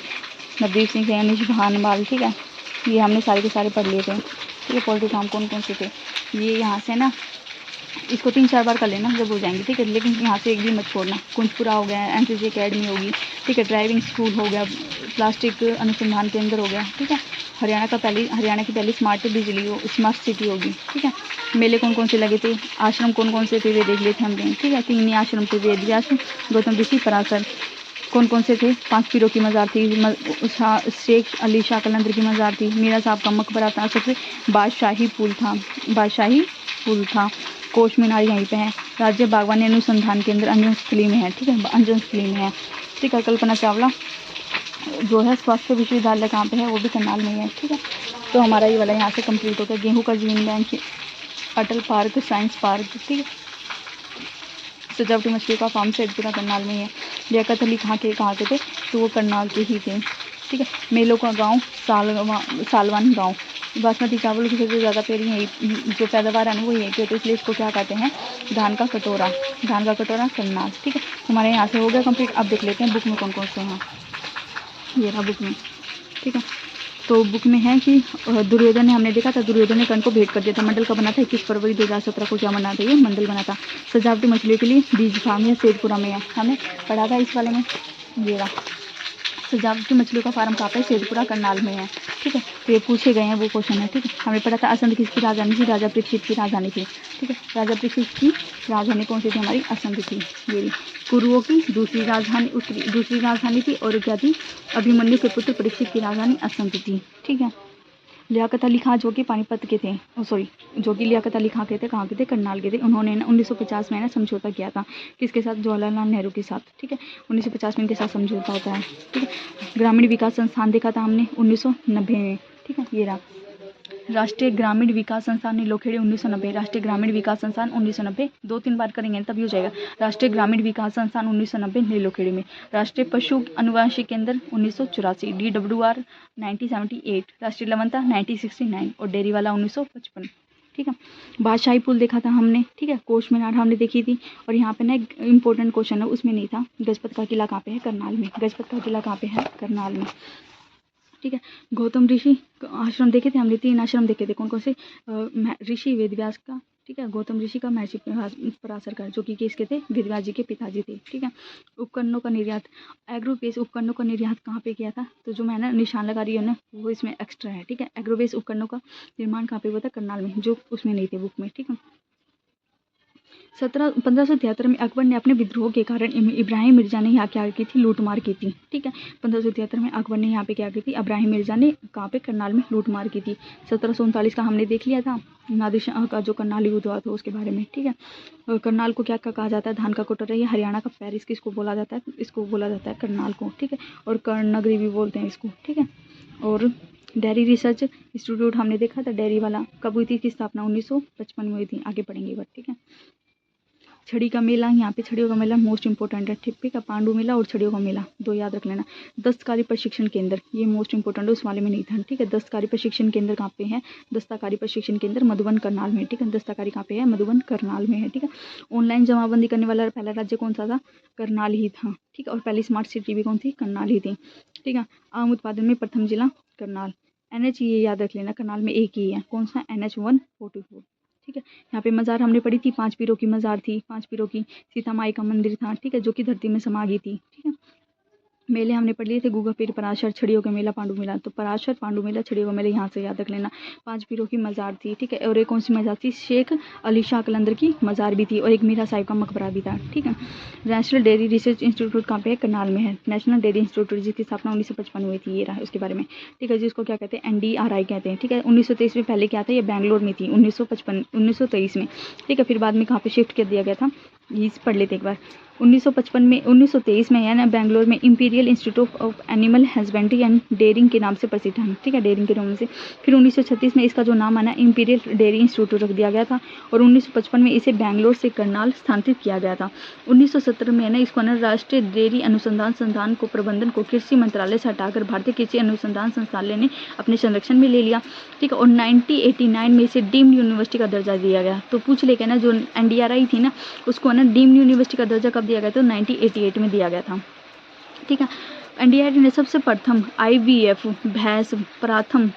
नवदीप सिंह सैनी, भानवाल, ठीक है, ये हमने सारे के सारे पढ़ लिए थे, ठीक है। पोल्ट्री फार्म कौन कौन से थे, ये यहाँ से ना इसको 3-4 बार कर लेना जब हो जाएंगे, ठीक है। लेकिन यहाँ से एक भी मत छोड़ना। कुंजपुरा हो गया, एनसीसी एकेडमी होगी, ठीक है, ड्राइविंग स्कूल हो गया, प्लास्टिक अनुसंधान केंद्र हो गया, ठीक है। हरियाणा की पहली स्मार्ट सिटी होगी, ठीक है। मेले कौन कौन से लगे थे, आश्रम कौन कौन से थे वे देख लेते हमने, ठीक है। 3 ही आश्रम थे, वेद व्यास, गौतम ऋषि, पराशर। कौन कौन से थे, 5 पीरों की मज़ार थी, शेख अली शाह कलंदर की मज़ार थी, मीरा साहब का मकबरा था, सबसे बादशाही पुल था, कोश मीनार यहीं पे है, राज्य बागवानी अनुसंधान केंद्र अंजन स्थली में है, ठीक है, अंजन स्थली में है, ठीक है। कल्पना चावला जो है स्वास्थ्य विश्वविद्यालय कहाँ पे है, वो भी करनाल में है, ठीक है। तो हमारा ये वाला यहाँ से कंप्लीट हो गया। गेहूँ का जीवन बैंक, अटल पार्क, साइंस पार्क, ठीक है। सजावटी मछली का फार्म सेठपुरा करनाल में है। लियाकत अली कहाँ के थे, तो वो करनाल के ही थे, ठीक है। मेलों का गांव सालवान गांव। बासमती चावल की सबसे ज़्यादा पेड़ यही जो पैदावार है ना वो यही पे, तो इसलिए इसको क्या कहते हैं, धान का कटोरा करनाल, ठीक है। हमारे यहाँ से हो गया कंप्लीट। अब देख लेते हैं बुक में कौन कौन से हैं, ये रहा बुक में, ठीक है। तो बुक में है कि दुर्योधन ने, हमने देखा था दुर्योधन ने कर्ण को भेंट कर दिया था। मंडल का बना था 21 फरवरी 2017 को, क्या बना था, ये मंडल बना था। सजावटी मछलियों के लिए बीज फार्म या सेठपुरा में है, हमें पढ़ा था इस वाले में, ये रहा। सजावटी मछलियों का फार्म कहाँ पे, सेठपुरा करनाल में है, ठीक है। तो ये पूछे गए हैं वो क्वेश्चन है, ठीक है। हमें पढ़ा था असंध किसकी राजधानी थी, राजा परीक्षित की राजधानी थी, ठीक है। राजा परीक्षित की राजधानी कौन सी थी, हमारी असंध थी, ये कुरुओं की दूसरी राजधानी थी, और क्या थी, अभिमन्यु के पुत्र परीक्षित की राजधानी असंध थी, ठीक है। लियाकत अली खां जो कि पानीपत के थे, जो कि लियाकत अली खां के थे, कहाँ के थे, करनाल के थे। उन्होंने ना 1950 में ना समझौता किया था, किसके साथ, जवाहरलाल नेहरू के साथ, ठीक है। 1950 में इनके साथ समझौता होता है, ठीक है। ग्रामीण विकास संस्थान देखा था हमने 1990 में, ठीक है, ये रहा। राष्ट्रीय ग्रामीण विकास संस्थान नीलोखेड़ी 1990, राष्ट्रीय ग्रामीण विकास संस्थान 1990, 2-3 बार करेंगे तभी हो जाएगा। राष्ट्रीय ग्रामीण विकास संस्थान 1990 नीलोखेड़ी में। राष्ट्रीय पशु अनुवांशिक केंद्र 1984, DWR 1978, राष्ट्रीय लवणता 1969 और डेयरी वाला 1955, ठीक है। बादशाही पुल देखा था हमने, ठीक है। कोश मीनार हमने देखी थी, और यहाँ पे ना एक इंपॉर्टेंट क्वेश्चन है उसमें नहीं था, गजपत का किला कहाँ पे है, करनाल में। गजपत का किला कहाँ पे है, करनाल में, ठीक है। गौतम ऋषि आश्रम देखे थे हमने, 3 आश्रम देखे थे, कौन कौन से, ऋषि वेदव्यास का, ठीक है, गौतम ऋषि का, महर्षि पराशर का, जो कि किसके थे, वेदव्यास जी के पिताजी थे, ठीक है। उपकरणों का निर्यात, एग्रोबेस उपकरणों का निर्यात कहाँ पे किया था, तो जो मैं ना निशान लगा रही हूँ ना वो इसमें एक्स्ट्रा है, ठीक है। एग्रोबेस उपकरणों का निर्माण कहाँ पे हुआ था, करनाल में, जो उसमें नहीं थे बुक में, ठीक है। 1573 में अकबर ने अपने विद्रोह के कारण इब्राहिम मिर्जा ने यहाँ क्या की थी, लूटमार की थी, ठीक है। 1573 में अकबर ने यहाँ पे क्या की थी, इब्राहिम मिर्जा ने कहाँ पे, करनाल में लूटमार की थी। 1739 का हमने देख लिया था, नादिर शाह का जो करनाल युद्ध हुआ था उसके बारे में, ठीक है। और करनाल को क्या कहा जाता है, धान का कटोरा, ये हरियाणा का पेरिस किसको बोला जाता है, इसको बोला जाता है करनाल को, ठीक है। और कर्ण नगरी भी बोलते हैं इसको, ठीक है। और डेयरी रिसर्च इंस्टीट्यूट हमने देखा था, डेयरी वाला कब हुई थी, इसकी स्थापना 1955 में हुई थी, आगे पढ़ेंगे बट, ठीक है। छड़ी का मेला, यहाँ पे छड़ियों का मेला मोस्ट इंपॉर्टेंट है, ठीक है। पांडु मेला और छड़ियों का मेला 2 याद रख लेना। दस्तकारी प्रशिक्षण केंद्र, ये मोस्ट इंपॉर्टेंट है, उस वाले में नहीं था, ठीक है। दस्तकारी प्रशिक्षण केंद्र कहाँ पे है, दस्तकारी प्रशिक्षण केंद्र मधुबन करनाल में, ठीक है। दस्तकारी कहाँ पे है, मधुबन करनाल में है, ठीक है। ऑनलाइन जमाबंदी करने वाला पहला राज्य कौन सा था, करनाल ही था, ठीक है। और पहली स्मार्ट सिटी भी कौन थी, करनाल ही थी, ठीक है। आम उत्पादन में प्रथम जिला करनाल। NH ये याद रख लेना, करनाल में एक ही है, कौन सा, NH 144, ठीक है। यहाँ पे मज़ार हमने पढ़ी थी, 5 पीरों की मज़ार थी, 5 पीरों की, सीता माई का मंदिर था, ठीक है, जो कि धरती में समा गई थी, ठीक है। मेले हमने पढ़ लिए थे, गुगा पीर, पराशर, छड़ियों का मेला, पांडु मेला। तो पराशर, पांडु मेला, छड़ियों का मेला यहाँ से याद रख लेना। 5 पीरों की मज़ार थी, ठीक है। और एक कौन सी मज़ार थी, शेख अली शाह कलंदर की मज़ार भी थी, और एक मीरा साहिब का मकबरा भी था, ठीक है। नेशनल डेयरी रिसर्च इंस्टीट्यूट कहाँ पे है, करनाल में है, नेशनल डेयरी इंस्टीट्यूट, जिसकी स्थापना 1955 हुई थी, ये रहा उसके बारे में, ठीक है। जिसको क्या कहते हैं, NDRI कहते हैं, ठीक है। 1923 में पहले क्या था, ये बैंगलोर में थी, 1923 में, ठीक है। फिर बाद में कहाँ पे शिफ्ट कर दिया गया था, ये पढ़ लेते एक बार। 1923 में है ना बेंगलोर में Imperial Institute of Animal Husbandry and Dairying के नाम से प्रसिद्ध है, ठीक है, डेयरिंग के नाम से। फिर 1936 में इसका जो नाम है ना इंपीरियल डेयरी इंस्टीट्यूट रख दिया गया था और 1955 में इसे बेंगलोर से करनाल स्थानांतरित किया गया था। 1970 में ना इसको ना राष्ट्रीय डेयरी अनुसंधान संस्थान को प्रबंधन को कृषि मंत्रालय से हटाकर भारतीय कृषि अनुसंधान संस्थान ने अपने संरक्षण में ले लिया, ठीक है। और 1989 में इसे डीम्ड यूनिवर्सिटी का दर्जा दिया गया। तो पूछ लेके ना जो NDRI थी ना उसको ना डीम्ड यूनिवर्सिटी का दर्जा कब दिया गया? तो 1988 में दिया गया था, ठीक है। NDRI ने सबसे प्रथम IVF भैंस प्राथम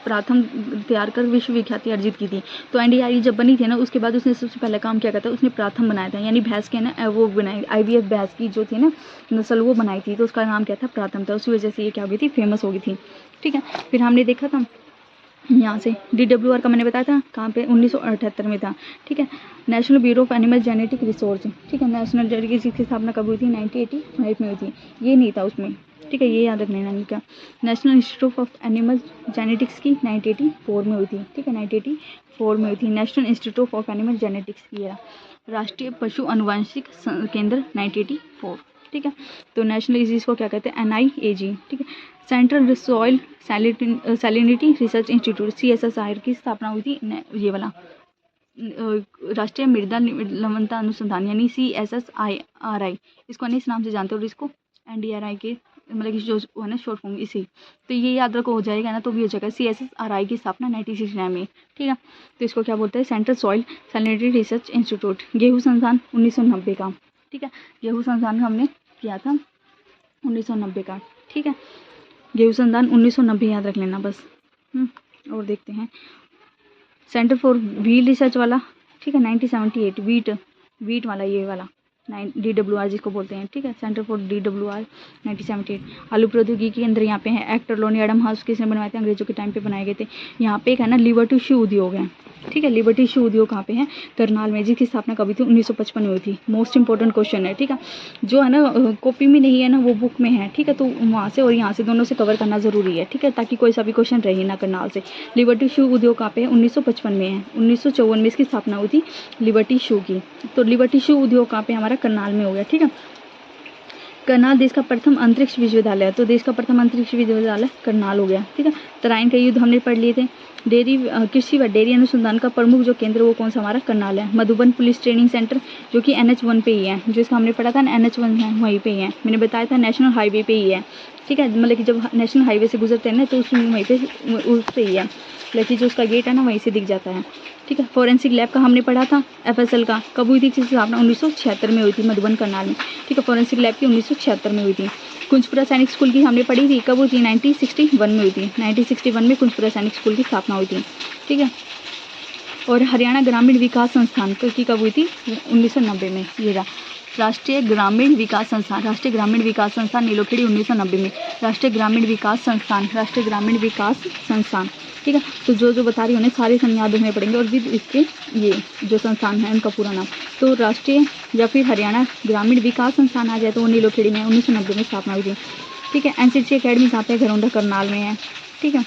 तैयार कर विश्व विख्याति अर्जित की थी। तो NDRI जब बनी थी ना उसके बाद उसने सबसे पहले काम क्या था, उसने प्राथम बनाया था, यानी भैंस के ना वो बनाई IVF भैंस की जो थी ना नस्ल वो बनाई थी, तो उसका नाम क्या था? प्राथम था। उसी वजह से ये क्या हो गई थी? फेमस हो गई थी, ठीक है। फिर हमने देखा था यहाँ से DWR का मैंने बताया था कहाँ पे 1978 में था, ठीक है। National bureau of animal genetic resource, ठीक है, नेशनल जेनेटिक की स्थापना कब हुई थी? 1985 में हुई थी। ये नहीं था उसमें, ठीक है, ये याद रखना है क्या। National institute of animal genetics की 1984 में हुई थी, ठीक है, 1984 में हुई थी। National institute of animal genetics की राष्ट्रीय पशु अनुवांशिक केंद्र 1984, ठीक है। तो नेशनल इस को क्या कहते हैं? NIAG, ठीक है। Central soil salinity research institute CSIR की स्थापना हुई थी, ये वाला राष्ट्रीय मृदा लवणता अनुसंधान यानी CSSIRI, इसको इस नाम से जानते हो और इसको NDRI के मतलब कि जो है ना शॉर्ट फॉर्म इसी। तो ये याद रखो हो जाएगा ना, तो भी हो जाएगा। CSSIRI की स्थापना 1969 में, ठीक है। तो इसको क्या बोलते हैं? Central soil salinity research institute. गेहूँ संस्थान 1990 का, ठीक है, गेहूँ संस्थान हमने किया था 1990 का, ठीक है। गेहूँ संस्थान 1990 याद रख लेना बस। और देखते हैं सेंटर फॉर व्हीट रिसर्च वाला, ठीक है, 1978 वीट वाला, ये वाला DWR जिसको बोलते हैं, ठीक है, सेंटर फॉर DWR 1978। आलू प्रौद्योगिकी केंद्र यहाँ पे है। एक्टर लोनी एडम हाउस किसने बनवाए थे? अंग्रेजों के टाइम पे बनाए गए थे। यहाँ पे एक है ना लिबर्टी शू उद्योग है, ठीक है, लिबर्टी शू उद्योग कहाँ पे है? करनाल में, जिसकी स्थापना कभी थी? 1955 में हुई थी। मोस्ट इंपॉर्टेंट क्वेश्चन है, ठीक है, जो है ना कॉपी में नहीं है ना वो बुक में है, ठीक है। तो वहाँ से और यहाँ से दोनों से कवर करना जरूरी है, ठीक है, ताकि कोई सा भी क्वेश्चन रहे ना करनाल से। लिबर्टी शू उद्योग कहाँ पे है? 1955 में है। 1954 में इसकी स्थापना हुई थी लिबर्टी शू की। तो लिबर्टी शू उद्योग कहाँ पे? हमारा करनाल में हो गया, ठीक है। करनाल देश का प्रथम अंतरिक्ष विश्वविद्यालय है, तो देश का प्रथम अंतरिक्ष विश्वविद्यालय करनाल हो गया, ठीक है। तराइन का युद्ध हमने पढ़ लिए थे। डेयरी कृषि व डेयरी अनुसंधान का प्रमुख जो केंद्र वो कौन सा? हमारा करनाल है। मधुबन पुलिस ट्रेनिंग सेंटर जो कि NH1 पे ही है, जो इसका हमने पढ़ा था ना NH1 है वहीं पे ही है। मैंने बताया था नेशनल हाईवे पे ही है, ठीक है, मतलब कि जब नेशनल हाईवे से गुजरते हैं ना तो उसमें वहीं पे उस पे ही है, लेकिन जो उसका गेट है ना वहीं से दिख जाता है, ठीक है। फॉरेंसिक लैब का हमने पढ़ा था FSL का, कब हुई थी? स्थापना 1976 में हुई थी मधुबन करनाल में, ठीक है। फॉरेंसिक लैब की 1976 में हुई थी। कुंजपुरा सैनिक स्कूल की हमने पढ़ी थी, कब हुई थी? 1961 में हुई थी। 1961 में कुंजपुरा सैनिक स्कूल की स्थापना हुई थी, ठीक है। और हरियाणा ग्रामीण विकास संस्थान की कब हुई थी? 1990 में। ये रहा राष्ट्रीय ग्रामीण विकास संस्थान नीलोखेड़ी 1990 में। राष्ट्रीय ग्रामीण विकास संस्थान, ठीक है। तो जो बता रही हूँ ना सारे याद रखने पड़ेंगे और विद इसके ये जो संस्थान है उनका पूरा नाम। तो राष्ट्रीय या फिर हरियाणा ग्रामीण विकास संस्थान आ जाए तो वो नीलोखेड़ी में 1990 में स्थापना हुई थी, ठीक है। NCC अकेडमी कहाँ पे? घरौंडा करनाल में है, ठीक है।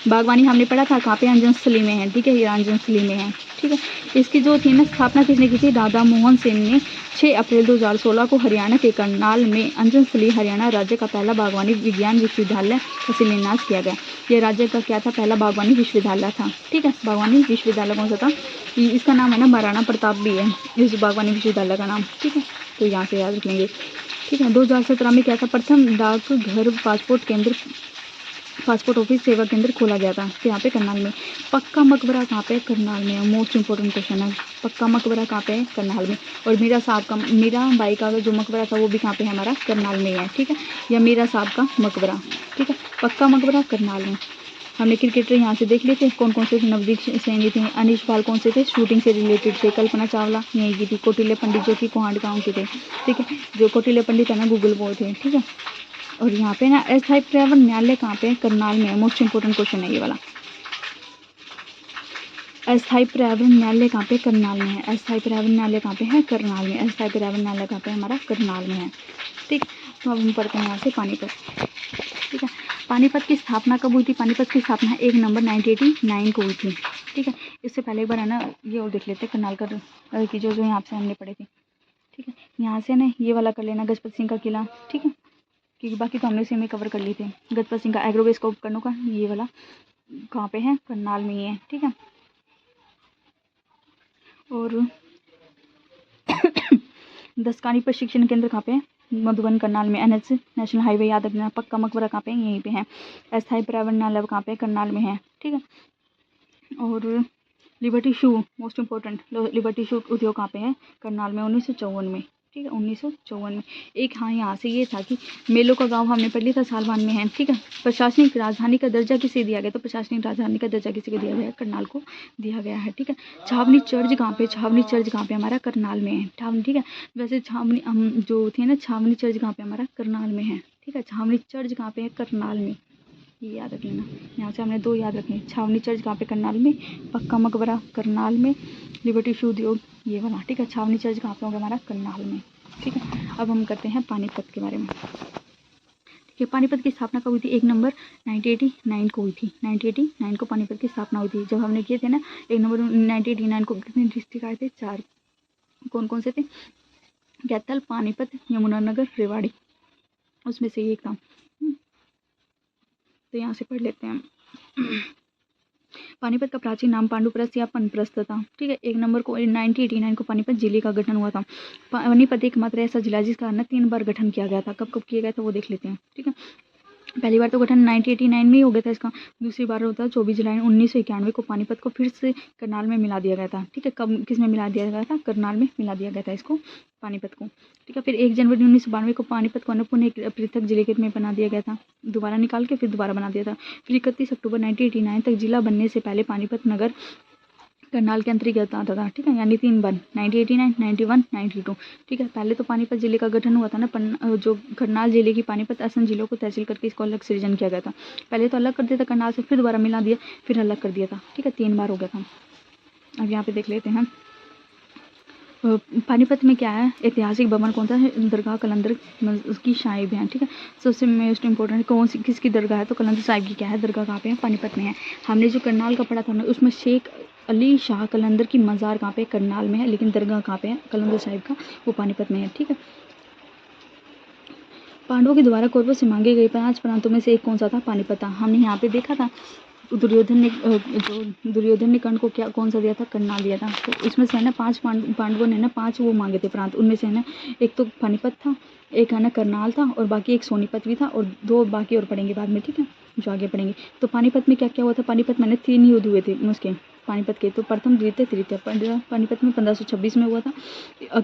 बागवानी हमने पढ़ा था कहाँ पे? अंजनस्थली में है, ठीक है, ये अंजनस्थली में है, ठीक है। इसकी जो थी ना स्थापना किसने की थी? राधा मोहन सिंह ने 6 अप्रैल 2016 को हरियाणा के करनाल में अंजनस्थली हरियाणा राज्य का पहला बागवानी विज्ञान विश्वविद्यालय का शिलान्यास किया गया। ये राज्य का क्या था? पहला बागवानी विश्वविद्यालय था, ठीक है। बागवानी विश्वविद्यालय कौन सा था? इसका नाम है ना महाराणा प्रताप भी है इस बागवानी विश्वविद्यालय का नाम, ठीक है। तो यहाँ से याद रख लेंगे, ठीक है। 2017 में क्या था? प्रथम डाक घर पासपोर्ट ऑफिस सेवा केंद्र खोला गया था, तो यहाँ पे करनाल में। पक्का मकबरा कहाँ पे? करनाल में। मोस्ट इंपॉर्टेंट क्वेश्चन है, पक्का मकबरा कहाँ पे है? करनाल में। और मीरा बाई का जो मकबरा था वो भी कहाँ पे है? हमारा करनाल में है, ठीक है। या मीरा साहब का मकबरा, ठीक है, पक्का मकबरा करनाल में। हमने क्रिकेटर यहाँ से देख लेते कौन कौन से थे। नवदीप सैनी थे। अनिश पाल कौन से थे? शूटिंग से रिलेटेड थे। कल्पना चावला यहीं की थी। कौटिल्य पंडित जो कि कोहाड़ गाँव के थे, ठीक है। जो कौटिल्य पंडित है ना गूगल बॉय थे, ठीक है। और यहाँ पे ना अस्थायी पर्यावरण न्यायालय कहाँ पे है? करनाल में है। मोस्ट इंपोर्टेंट क्वेश्चन है ये वाला। अस्थायी पर्यावरण न्यायालय कहाँ पे? करनाल में है। अस्थायी पर्यावरण न्यायालय कहाँ पे है? करनाल में। अस्थायी पर्यावरण न्यायालय कहाँ पे? हमारा करनाल में है, ठीक। तो अब हम पढ़ते हैं यहाँ से पानीपत, ठीक है। पानीपत की स्थापना कब हुई थी? पानीपत की स्थापना 1 नवंबर 1989 को हुई थी, ठीक है। इससे पहले एक बार है ना ये और देख लेते हैं करनाल का की जो यहाँ से हमने पढ़े थे। ठीक है। यहाँ से ना ये वाला कर लेना गजपत सिंह का किला, ठीक है, क्योंकि बाकी तो हमने उसी में कवर कर लिए थे। गजपत सिंह का एग्रोबेस का उपकरणों का ये वाला कहाँ पे है, करनाल में ही है, ठीक है। और दस्तानी प्रशिक्षण केंद्र कहाँ पे है, मधुबन करनाल में। NH नेशनल हाईवे याद रखना। पक्का मकबरा कहाँ पे है, यहीं पे है। अस्थायी पर्यावरणालय कहाँ पे है, करनाल में है, ठीक है। और लिबर्टी शू मोस्ट इम्पोर्टेंट, लिबर्टी शू उद्योग कहाँ पे है, करनाल में, 1954 में, ठीक है, 1954 में। एक हाँ यहाँ से ये था कि मेलों का गांव हमने पढ़ लिया था, सालबान में है, ठीक है। प्रशासनिक राजधानी का दर्जा किसे दिया गया, तो प्रशासनिक राजधानी का दर्जा किसी को दिया गया है, करनाल को दिया गया है, ठीक है। छावनी चर्च कहाँ पे, छावनी चर्च कहाँ पे, हमारा करनाल में है, छावनी, ठीक है। वैसे छावनी हम जो थे ना, छावनी चर्च कहाँ पे, हमारा करनाल में है, ठीक है। छावनी चर्च कहाँ पे है, करनाल में, ये याद रख लेना। यहाँ से हमने 2 याद रखे, छावनी चर्च कहाँ पे, करनाल में, पक्का मकबरा करनाल में, लिबर्टी शू उद्योग ये वाला, ठीक है। छावनी चर्च कहाँ पे होगा, हमारा करनाल में, ठीक है। अब हम करते हैं पानीपत के बारे में, ठीक है। पानीपत की स्थापना कब हुई थी, 1 नंबर 1989 को हुई थी, 1989 को पानीपत की स्थापना हुई थी। जब हमने किए थे ना 1 नंबर 1989 को, कितने डिस्ट्रिक्ट आए थे, 4। कौन कौन से थे, कैथल, पानीपत, यमुनानगर, रेवाड़ी, उसमें से एक था। तो यहाँ से पढ़ लेते हैं। पानीपत का प्राचीन नाम पांडुप्रस्थ या पनप्रस्थ था, ठीक है। 1 नंबर को 1989 को पानीपत जिले का गठन हुआ था। पानीपत एकमात्र ऐसा जिला जिसका ना 3 बार गठन किया गया था। कब कब किया गया था वो देख लेते हैं, ठीक है। पहली बार तो गठन 1989 में ही हो गया था इसका। दूसरी बार होता है 24 जुलाई 1991 को पानीपत को फिर से करनाल में मिला दिया गया था, ठीक है। कब किस में मिला दिया गया था, करनाल में मिला दिया गया था इसको, पानीपत को, ठीक है। फिर 1 जनवरी 1992 को पानीपत को पुनः एक पृथक जिले के में बना दिया गया था, दोबारा निकाल के फिर दोबारा बना दिया था। फिर 31 अक्टूबर 1989 तक जिला बनने से पहले पानीपत नगर करनाल के अंतर्गत आता था, ठीक है। यानी 3 बार, 1989, 91, 92, ठीक है। पहले तो पानीपत जिले का गठन हुआ था ना, जो करनाल जिले की पानीपत असम जिलों को तहसील करके इसको अलग सृजन किया गया था। पहले तो अलग कर दिया था करनाल से, फिर दोबारा मिला दिया, फिर अलग कर दिया था, ठीक है। 3 बार हो गया था। अब यहाँ पे देख लेते हैं पानीपत में क्या है, ऐतिहासिक भवन कौन सा है, दरगाह कलंदर की साहिब है, ठीक है। सबसे मोस्ट इंपॉर्टेंट कौन सी किसकी दरगाह है, तो कलंदर साहिब की क्या है, दरगाह कहाँ पे है, पानीपत में है। हमने जो करनाल का पढ़ा था ना, उसमें शेख अली शाह कलंदर की मज़ार कहाँ पे, करनाल में है, लेकिन दरगाह कहाँ पे है, कलंदर साहिब का, वो पानीपत में है, ठीक है। पांडवों के द्वारा कौरवों से मांगे गए 5 प्रांतों में से एक कौन सा था, पानीपत था। हमने यहाँ पे देखा था दुर्योधन ने कर्ण को क्या कौन सा दिया था, करनाल दिया था। तो इसमें से है ना 5 पांडवों ने ना 5 वो मांगे थे प्रांत, उनमें से है ना एक तो पानीपत था, एक है ना करनाल था, और बाकी एक सोनीपत भी था, और 2 बाकी और पढ़ेंगे बाद में, ठीक है, जो आगे पढ़ेंगे। तो पानीपत में क्या क्या हुआ था, पानीपत में 3 युद्ध हुए थे उसके पानीपत के। तो प्रथम, द्वितीय, तृतीय। पानीपत में 1526 में हुआ था,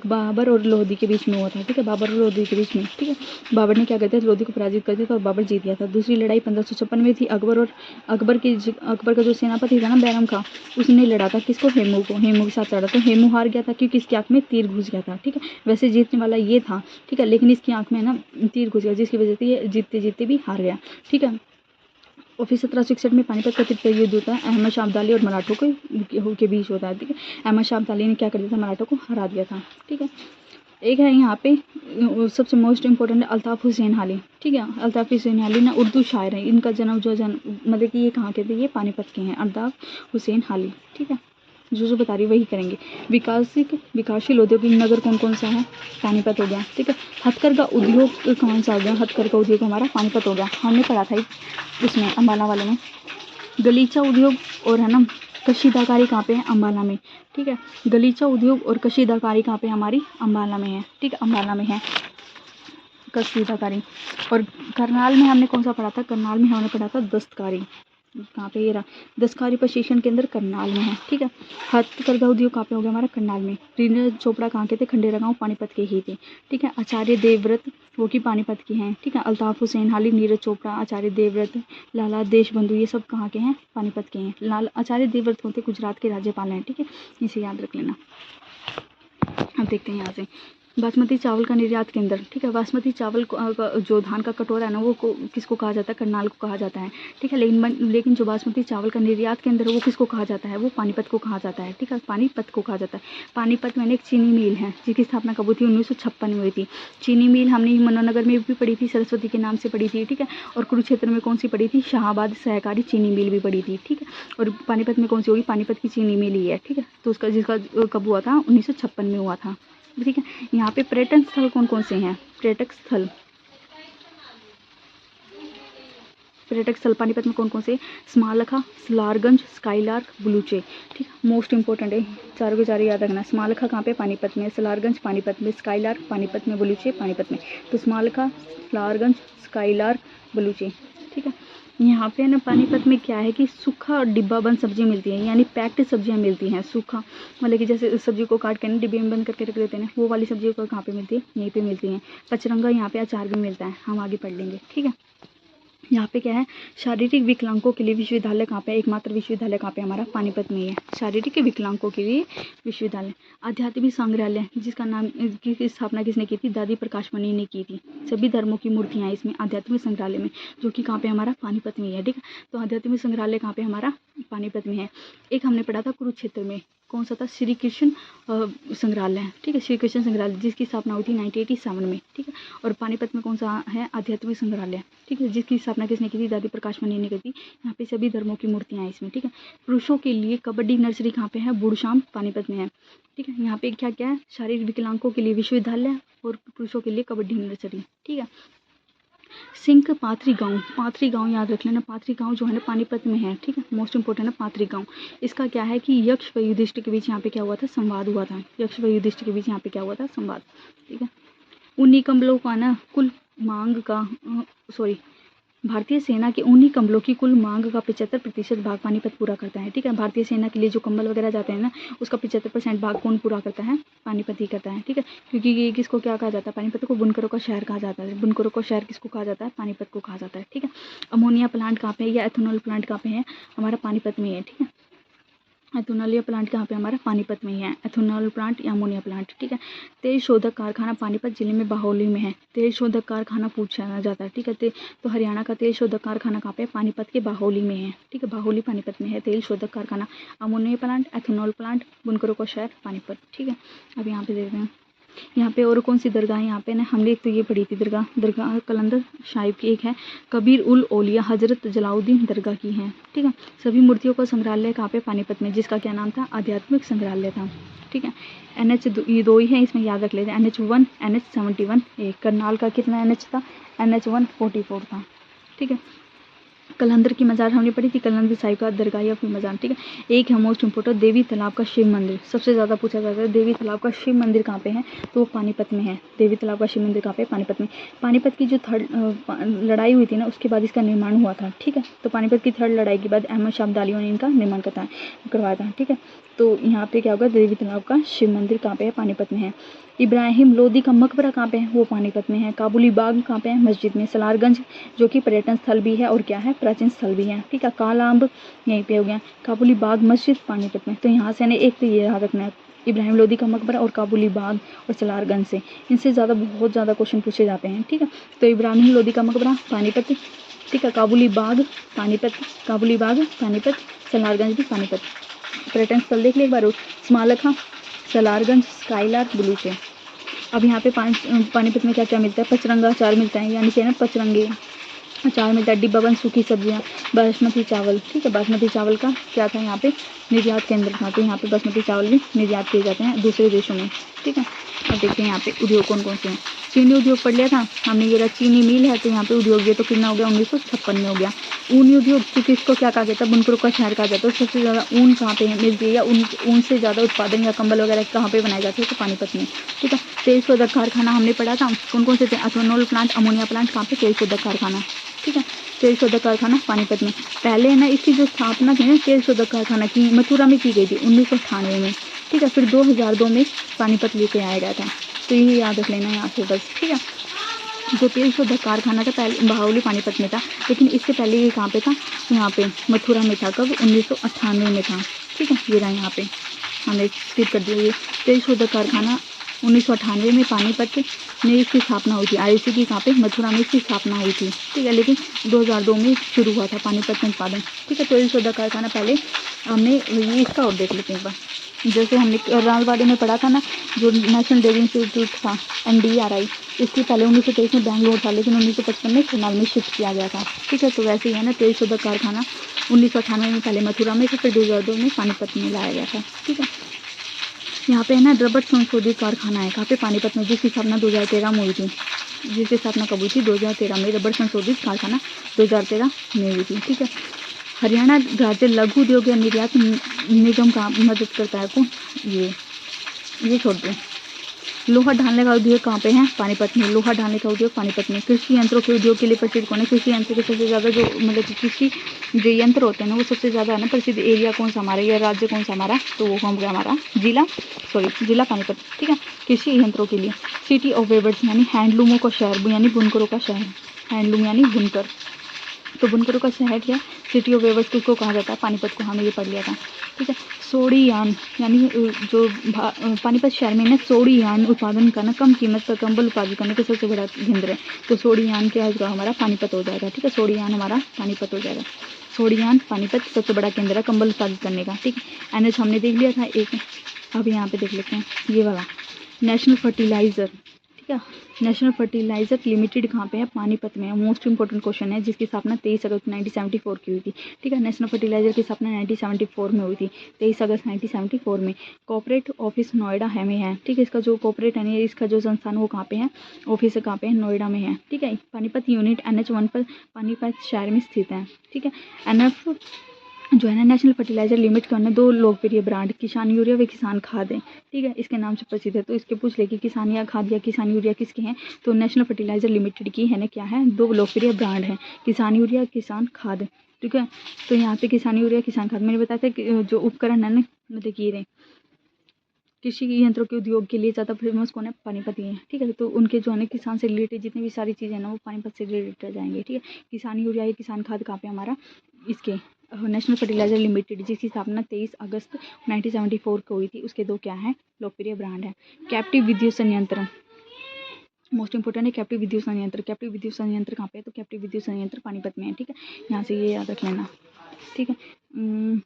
बाबर और लोधी के बीच में हुआ था, ठीक है, बाबर और लोधी के बीच में, ठीक है। बाबर ने क्या कर दिया, लोधी को पराजित कर दिया था और बाबर जीत गया था। दूसरी लड़ाई 1556 में थी, अकबर का जो सेनापति था ना, बैरम खां, उसने लड़ा था किसको, हेमू के साथ लड़ा। तो हेमू हार गया था क्योंकि इसकी आंख में तीर घुस गया था, ठीक है। वैसे जीतने वाला ये था, ठीक है, लेकिन इसकी आंख में ना तीर घुस गया, जिसकी वजह से ये जीतते जीतते भी हार गया, ठीक है। और फिर 1761 में पानीपत का तृतीय युद्ध होता है, अहमद शाह अब्दाली और मराठों के बीच होता है, ठीक है। अहमद शाह अब्दाली ने क्या कर दिया था, मराठों को हरा दिया था, ठीक है। एक है यहाँ पे सबसे मोस्ट इम्पोर्टेंट है अल्ताफ़ हुसैन हाली, ठीक है। अल्ताफ़ हुसैन हाली ना उर्दू शायर हैं, इनका जन्म मतलब कि ये कहाँ के थे, ये पानीपत के हैं, अल्ताफ़ हुसैन हाली, ठीक है। जो बता रही वही करेंगे। विकासशील औद्योगिक नगर कौन कौन सा है, पानीपत हो गया, ठीक है। हथकरघा उद्योग कौन सा हो गया, हथकरघा उद्योग हमारा पानीपत हो गया, हमने पढ़ा था इसमें अम्बाला वाले में। गलीचा उद्योग और है ना कशीदाकारी कहाँ पे है, अम्बाला में, ठीक है। गलीचा उद्योग और कशीदाकारी कहाँ पे हमारी, अम्बाला में है, ठीक है, अम्बाला में है कशीदाकारी। और करनाल में हमने कौन सा पढ़ा था, करनाल में हमने पढ़ा था दस्तकारी, कहाँ पे, ये रहा, दस्तकारी प्रशिक्षण केंद्र करनाल में है, ठीक है। हथकरघा उद्योग कहाँ पे हो गया हमारा, करनाल में। नीरज चोपड़ा कहाँ के थे, खंडेरा गाँव, पानीपत के ही थे, ठीक है। आचार्य देवव्रत वो की पानीपत की हैं, ठीक है। अल्ताफ़ हुसैन हाली, नीरज चोपड़ा, आचार्य देवव्रत, लाला देशबंधु, ये सब कहाँ के हैं, पानीपत के हैं। आचार्य देवव्रत होते गुजरात के राज्यपाल हैं, ठीक है, इसे याद रख लेना। अब देखते हैं यहाँ से बासमती चावल का निर्यात केंद्र, ठीक है। बासमती चावल जो धान का कटोरा है ना, वो किसको कहा जाता है, करनाल को कहा जाता है, ठीक है। लेकिन जो बासमती चावल का निर्यात केंद्र है वो किसको कहा जाता है, वो पानीपत को कहा जाता है, ठीक है, पानीपत को कहा जाता है। पानीपत में एक चीनी मिल है जिसकी स्थापना कब हुई थी, 1956 में हुई थी। चीनी मिल हमने मनोनगर में भी पढ़ी थी, सरस्वती के नाम से पढ़ी थी, ठीक है। और कुरुक्षेत्र में कौन सी पढ़ी थी, शाहाबाद सहकारी चीनी मिल भी पढ़ी थी, ठीक है। और पानीपत में कौन सी होगी, पानीपत की चीनी मिल ही है, ठीक है। तो उसका जिसका कब हुआ था, 1956 में हुआ था, ठीक है। यहाँ पे पर्यटन स्थल कौन कौन से हैं? पर्यटक स्थल पानीपत में कौन कौन से? स्मारका, सलारगंज, स्काईलार्क, बलूचे। ठीक है, मोस्ट इंपॉर्टेंट है, चारों के चारों याद रखना। स्मारका कहाँ पे? पानीपत में। सलारगंज पानीपत में। स्काईलार्क पानीपत में। बलूचे पानीपत में। तो स्मारका, सलारगंज, स्काईलार्क, बलूचे। ठीक है। यहाँ पे ना पानीपत में क्या है कि सूखा और डिब्बा बंद सब्जी मिलती है, यानी पैक्ड सब्जियाँ मिलती हैं। सूखा मतलब कि जैसे सब्जी को काट के ना डिब्बे में बंद करके रख देते हैं, वो वाली सब्जी को कहाँ पे मिलती है? यहीं पे मिलती है। पचरंगा यहाँ पे अचार भी मिलता है, हम आगे पढ़ लेंगे। ठीक है। यहाँ पे क्या है? शारीरिक विकलांगों के लिए विश्वविद्यालय कहाँ पे? एकमात्र विश्वविद्यालय कहाँ पे? हमारा पानीपत में ही है। शारीरिक विकलांगों के लिए विश्वविद्यालय। आध्यात्मिक संग्रहालय जिसका नाम की स्थापना किसने की थी? दादी प्रकाश मणि ने की थी। सभी धर्मों की मूर्तियाँ इसमें आध्यात्मिक संग्रहालय में, जो कि कहाँ पे? हमारा पानीपत में ही है। ठीक है। तो आध्यात्मिक संग्रहालय कहाँ पे? हमारा पानीपत में है। एक हमने पढ़ा था कुरुक्षेत्र में, कौन सा था? श्री कृष्ण संग्रहालय। ठीक है, श्री कृष्ण संग्रहालय जिसकी स्थापना हुई थी 1987 में। ठीक है। और पानीपत में कौन सा है? आध्यात्मिक संग्रहालय। ठीक है, जिसकी स्थापना किसने की थी? दादी प्रकाश मणि ने की थी। यहाँ पे सभी धर्मों की मूर्तियाँ हैं इसमें। ठीक है। पुरुषों के लिए कबड्डी नर्सरी कहाँ पे है? बूढ़शाम पानीपत में है। ठीक है। यहाँ पे क्या क्या है? शारीरिक विकलांगों के लिए विश्वविद्यालय और पुरुषों के लिए कबड्डी नर्सरी। ठीक है। सिंक पाथरी गांव याद रख लेना। पाथरी गांव जो है ना पानीपत में है। ठीक है, मोस्ट इंपोर्टेंट है पाथरी गांव। इसका क्या है कि यक्ष व युधिष्ठिर के बीच यहाँ पे क्या हुआ था? संवाद हुआ था। यक्ष व युधिष्ठिर के बीच यहाँ पे क्या हुआ था? संवाद। ठीक है। ऊनी कंबलों का ना कुल मांग का भारतीय सेना के ऊनी कंबलों की कुल मांग का 75% भाग पानीपत पूरा करता है। ठीक है। भारतीय सेना के लिए जो कंबल वगैरह जाते हैं ना, उसका 75% भाग कौन पूरा करता है? पानीपत ही करता है। ठीक है। क्योंकि ये किसको क्या कहा जाता है? पानीपत को बुनकरों का शहर कहा जाता है। बुनकरों का शहर किसको कहा जाता है? पानीपत को कहा जाता है। ठीक है। अमोनिया प्लांट कहाँ पे है या एथेनॉल प्लांट कहाँ पे है? हमारा पानीपत में है। ठीक है। एथेनॉल प्लांट कहाँ पे? हमारा पानीपत में ही है। एथेनॉल प्लांट या अमोनिया प्लांट। ठीक है। तेल शोधक कारखाना पानीपत जिले में बाहोली में है। तेल शोधक कारखाना पूछा जाता है। ठीक है। तो हरियाणा का तेल शोधक कारखाना कहाँ पे? पानीपत के बाहोली में है। ठीक है, बाहोली पानीपत में है तेल शोधक कारखाना। अमोनिया प्लांट, एथेनॉल प्लांट, बुनकरों का शहर पानीपत। ठीक है। अब यहाँ पे देखते हैं, यहाँ पे और कौन सी दरगाह है? यहाँ पे ना हमने एक तो ये पढ़ी थी दरगाह कलंदर साहिब की। एक है कबीर उल औलिया हजरत जलाउद्दीन दरगाह की है। ठीक है। सभी मूर्तियों का संग्रहालय कहाँ पे? पानीपत में, जिसका क्या नाम था? आध्यात्मिक संग्रहालय था। ठीक है। NH ये दो ही है, इसमें याद रख लेते हैं। NH1 NH71। करनाल का कितना NH था? NH1 44 था। ठीक है। कलंदर की मज़ार हमने पढ़ी थी, कलंदर साहिब का दरगाह या फिर मज़ार। ठीक है। एक है मोस्ट इंपोर्टेंट देवी तालाब का शिव मंदिर, सबसे ज़्यादा पूछा जाता है देवी तालाब का शिव मंदिर कहाँ पे है? तो वो पानीपत में है। देवी तालाब का शिव मंदिर कहाँ पे? पानीपत में। पानीपत की जो थर्ड लड़ाई हुई थी ना, उसके बाद इसका निर्माण हुआ था। ठीक है। तो पानीपत की थर्ड लड़ाई के बाद अहमद शाह अब्दालियों ने इनका निर्माण करवाया था। ठीक है। तो यहाँ पे क्या होगा? देवी तालाब का शिव मंदिर कहाँ पे है? पानीपत में है। इब्राहिम लोदी का मकबरा कहाँ पे है? वो पानीपत में है। काबुली बाग कहाँ पे है? मस्जिद में। सलारगंज जो कि पर्यटन स्थल भी है और क्या है? प्राचीन स्थल भी है। ठीक है। कालाअंब यहीं पे हो गया। काबुली बाग मस्जिद पानीपत में। तो यहाँ से ने एक तो ये याद रखना है, इब्राहिम लोदी का मकबरा और काबुली बाग और सलारगंज से, इनसे बहुत ज़्यादा क्वेश्चन पूछे जाते हैं। ठीक है। तो इब्राहिम लोदी का मकबरा पानीपत। ठीक है। काबुली बाग पानीपत, सलारगंज भी पानीपत। पर्यटन स्थल देख ले एक बार, स्मारका, सलारगंज, स्काईलार्क, बलूचे। अब यहाँ पे पानीपत में क्या क्या मिलता है? पचरंगा अचार मिलता है, यानी कि ना पचरंगे अचार मिलता है। डिब्बाबंद सूखी सब्जियाँ, बासमती चावल। ठीक है। बासमती चावल का क्या था? यहाँ पे निर्यात केंद्र था। तो यहाँ पे बासमती चावल भी निर्यात किए जाते हैं दूसरे देशों में। ठीक है। और देखते हैं यहाँ पे उद्योग कौन कौन से हैं। चीनी उद्योग पढ़ लिया था हमने, ये रहा चीनी मिल है। तो यहाँ पे उद्योग ये तो कितना हो गया? 1956 में हो गया। ऊन उद्योग, क्योंकि इसको क्या कहा जाता है? बुनकरों का शहर कहा जाता है। सबसे ज़्यादा ऊन कहाँ पे मिलती है या ऊन से ज़्यादा उत्पादन या कंबल वगैरह कहाँ पे बनाए जाते हैं? तो पानीपत में। ठीक है। तेल शोधक कारखाना हमने पढ़ा था, कौन कौन से थे? एथेनॉल प्लांट, अमोनिया प्लांट कहाँ पे? तेल शोधक कारखाना। ठीक है। तेल शोधक कारखाना पानीपत में। पहले ना इसकी जो स्थापना थी ना तेल शोधक कारखाना की, मथुरा में की गई थी 1998 में। ठीक है। फिर 2002 में पानीपत लेके आया गया था। तो ये याद रख लेना यहाँ से बस। ठीक है। जो तेल शोधक कारखाना था पहले बाहुली पानीपत में था, लेकिन इससे पहले ये कहाँ पे था? यहाँ पे मथुरा में था। कब? 1998 में था। ठीक है। ये रहा यहाँ पे हमने स्किप कर दिया। ये तेल शोधक कारखाना 1998 में पानीपत में इसकी स्थापना हुई थी। IUC की कहाँ पे? मथुरा में इसकी स्थापना हुई थी। ठीक है। लेकिन 2002 में शुरू हुआ था पानीपत में उत्पादन। ठीक है। तेल शोधक कारखाना पहले हमने ये इसका और देख लेते हैं एक बार। जैसे हमने राजवाड़ी में पढ़ा था ना, जो नेशनल डेयरी इंस्टीट्यूट था NDRI, इसकी पहले 1923 में बेंगलोर था, लेकिन 1955 में करनाल में शिफ्ट किया गया था। ठीक है। तो वैसे ही है ना, तेल शोधक कारखाना 1998 में पहले मथुरा में था, फिर 2002 में पानीपत में लाया गया था। ठीक है। यहाँ पे है ना रबड़ संशोधित कारखाना है, कहाँ पे? पानीपत में, जिसकी स्थापना 2013 में हुई थी। जिसकी स्थापना कब हुई थी? 2013 में। रबड़ संशोधित कारखाना 2013 में हुई थी, ठीक है। हरियाणा राज्य लघु उद्योग या निर्यात निगम का मदद करता है कौन? ये छोड़ दो। लोहा ढालने का उद्योग कहाँ पे है? पानीपत में। लोहा ढालने का उद्योग पानीपत में। कृषि यंत्रों के उद्योग के लिए प्रसिद्ध कौन है? कृषि यंत्र के सबसे ज़्यादा जो मतलब कृषि जो यंत्र होते हैं ना, वो सबसे ज़्यादा है ना प्रसिद्ध एरिया कौन सा हमारा, या राज्य कौन सा हमारा? तो वो हो गया हमारा जिला पानीपत, ठीक है। कृषि यंत्रों के लिए सिटी ऑफ वेवर्स यानी हैंडलूमों का शहर, यानी बुनकरों का शहर। हैंडलूम यानी बुनकर, तो बुनकरों का शहर क्या? सिटी ऑफ वेवर्स किसको कहा जाता है? पानीपत को, हमें ये पढ़ लिया था, ठीक है। सोडीयान यानी जो पानीपत शहर में ना सोडीयान उत्पादन करना, कम कीमत पर कंबल उत्पादित करने का सबसे बड़ा केंद्र है। तो सोडीयान क्या होगा? हमारा पानीपत हो जाएगा, ठीक है। सोडीयान हमारा पानीपत हो जाएगा। सोडीयान पानीपत सबसे बड़ा केंद्र है कंबल उत्पादित करने का, ठीक है। NH हमने देख लिया था एक, अब यहाँ पे देख लेते हैं ये वाला नेशनल फर्टिलाइज़र, ठीक है। नेशनल फर्टिलाइज़र लिमिटेड कहाँ पे है? पानीपत में है। मोस्ट इंपॉर्टेंट क्वेश्चन है, जिसकी स्थापना 23 अगस्त 1974 की हुई थी, ठीक है। नेशनल फर्टिलाइज़र की स्थापना 1974 में हुई थी, 23 अगस्त 1974 में। कॉर्पोरेट ऑफिस नोएडा में है, ठीक है। इसका जो कॉर्पोरेट है, इसका जो संस्थान वो कहाँ पे है? ऑफिस कहाँ पे है? नोएडा में है, ठीक है। पानीपत यूनिट NH 1 पर पानीपत शहर में स्थित है, ठीक है। NF जो है ना नेशनल फर्टिलाइजर लिमिट का ना 2 लोकप्रिय ब्रांड किसान यूरिया व किसान खाद है, ठीक है। इसके नाम से प्रसिद्ध है, तो इसके पूछ ले कि किसान या खाद या किसान यूरिया किसके हैं? तो नेशनल फर्टिलाइजर लिमिटेड की है ना, क्या है? 2 लोकप्रिय ब्रांड है, किसान यूरिया, किसान खाद, ठीक है। तो यहाँ पे किसान यूरिया, किसान खाद मैंने बताया था कि जो उपकरण है ना, मतलब कि ये कृषि यंत्रों के उद्योग के लिए ज़्यादा फेमस कौन है? पानीपत ही है, ठीक है। तो उनके जो है ना किसान से रिलेटेड जितनी भी सारी चीज़ें हैं ना, वो पानीपत से रिलेटेड आ जाएंगे, ठीक है। किसान यूरिया या किसान खाद कहाँ पे हमारा? इसके नेशनल फर्टिलाइजर लिमिटेड, जिसकी स्थापना 23 अगस्त 1974 को हुई थी। उसके 2 क्या हैं? लोकप्रिय ब्रांड है। कैप्टिव विद्युत संयंत्र मोस्ट इंपोर्टेंट है, कैप्टिव विद्युत संयंत्र। कैप्टिव विद्युत संयंत्र कहाँ पे है? तो कैप्टिव विद्युत संयंत्र पानीपत में है, ठीक है। यहाँ से ये याद रख लेना, ठीक है।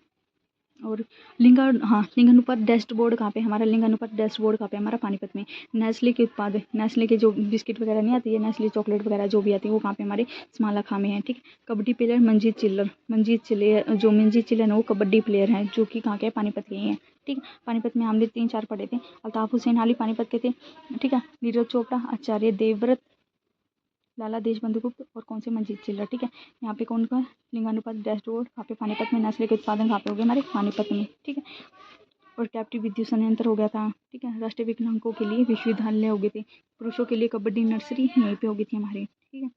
और लिंगानुपात डैशबोर्ड कहाँ पे? हमारा लिंगानुपात डैशबोर्ड कहाँ पे? हमारा पानीपत में। नेस्ले के उत्पाद, नेस्ले के जो बिस्किट वगैरह नहीं आती है, नेस्ले चॉकलेट वगैरह जो भी आती है, वो कहाँ पे? हमारे स्मालाखा में है, ठीक है। कबड्डी प्लेयर मंजीत चिल्लर, जो मंजीत चिल्लर है वो कबड्डी प्लेयर है, जो कि कहाँ के? पानीपत के ही हैं, ठीक है। पानीपत में हमने 3-4 पढ़े थे। अल्ताफ हुसैन हाली पानीपत के थे, ठीक है। नीरज चोपड़ा, आचार्य देवव्रत, लाला देशबंधु गुप्त और कौन से? मंजीत चिल्लर, ठीक है। यहाँ पे कौन का? लिंगानुपात डैशबोर्ड कहाँ पे? पानीपत में। नेस्ले के उत्पादन कहाँ पे हो गए? हमारे पानीपत में, ठीक है। और कैप्टिव विद्युत संयंत्र हो गया था, ठीक है। राष्ट्रीय विकलांगों के लिए विश्वविद्यालय हो गए थे। पुरुषों के लिए कबड्डी नर्सरी यहीं पे हो गई थी हमारी, ठीक है।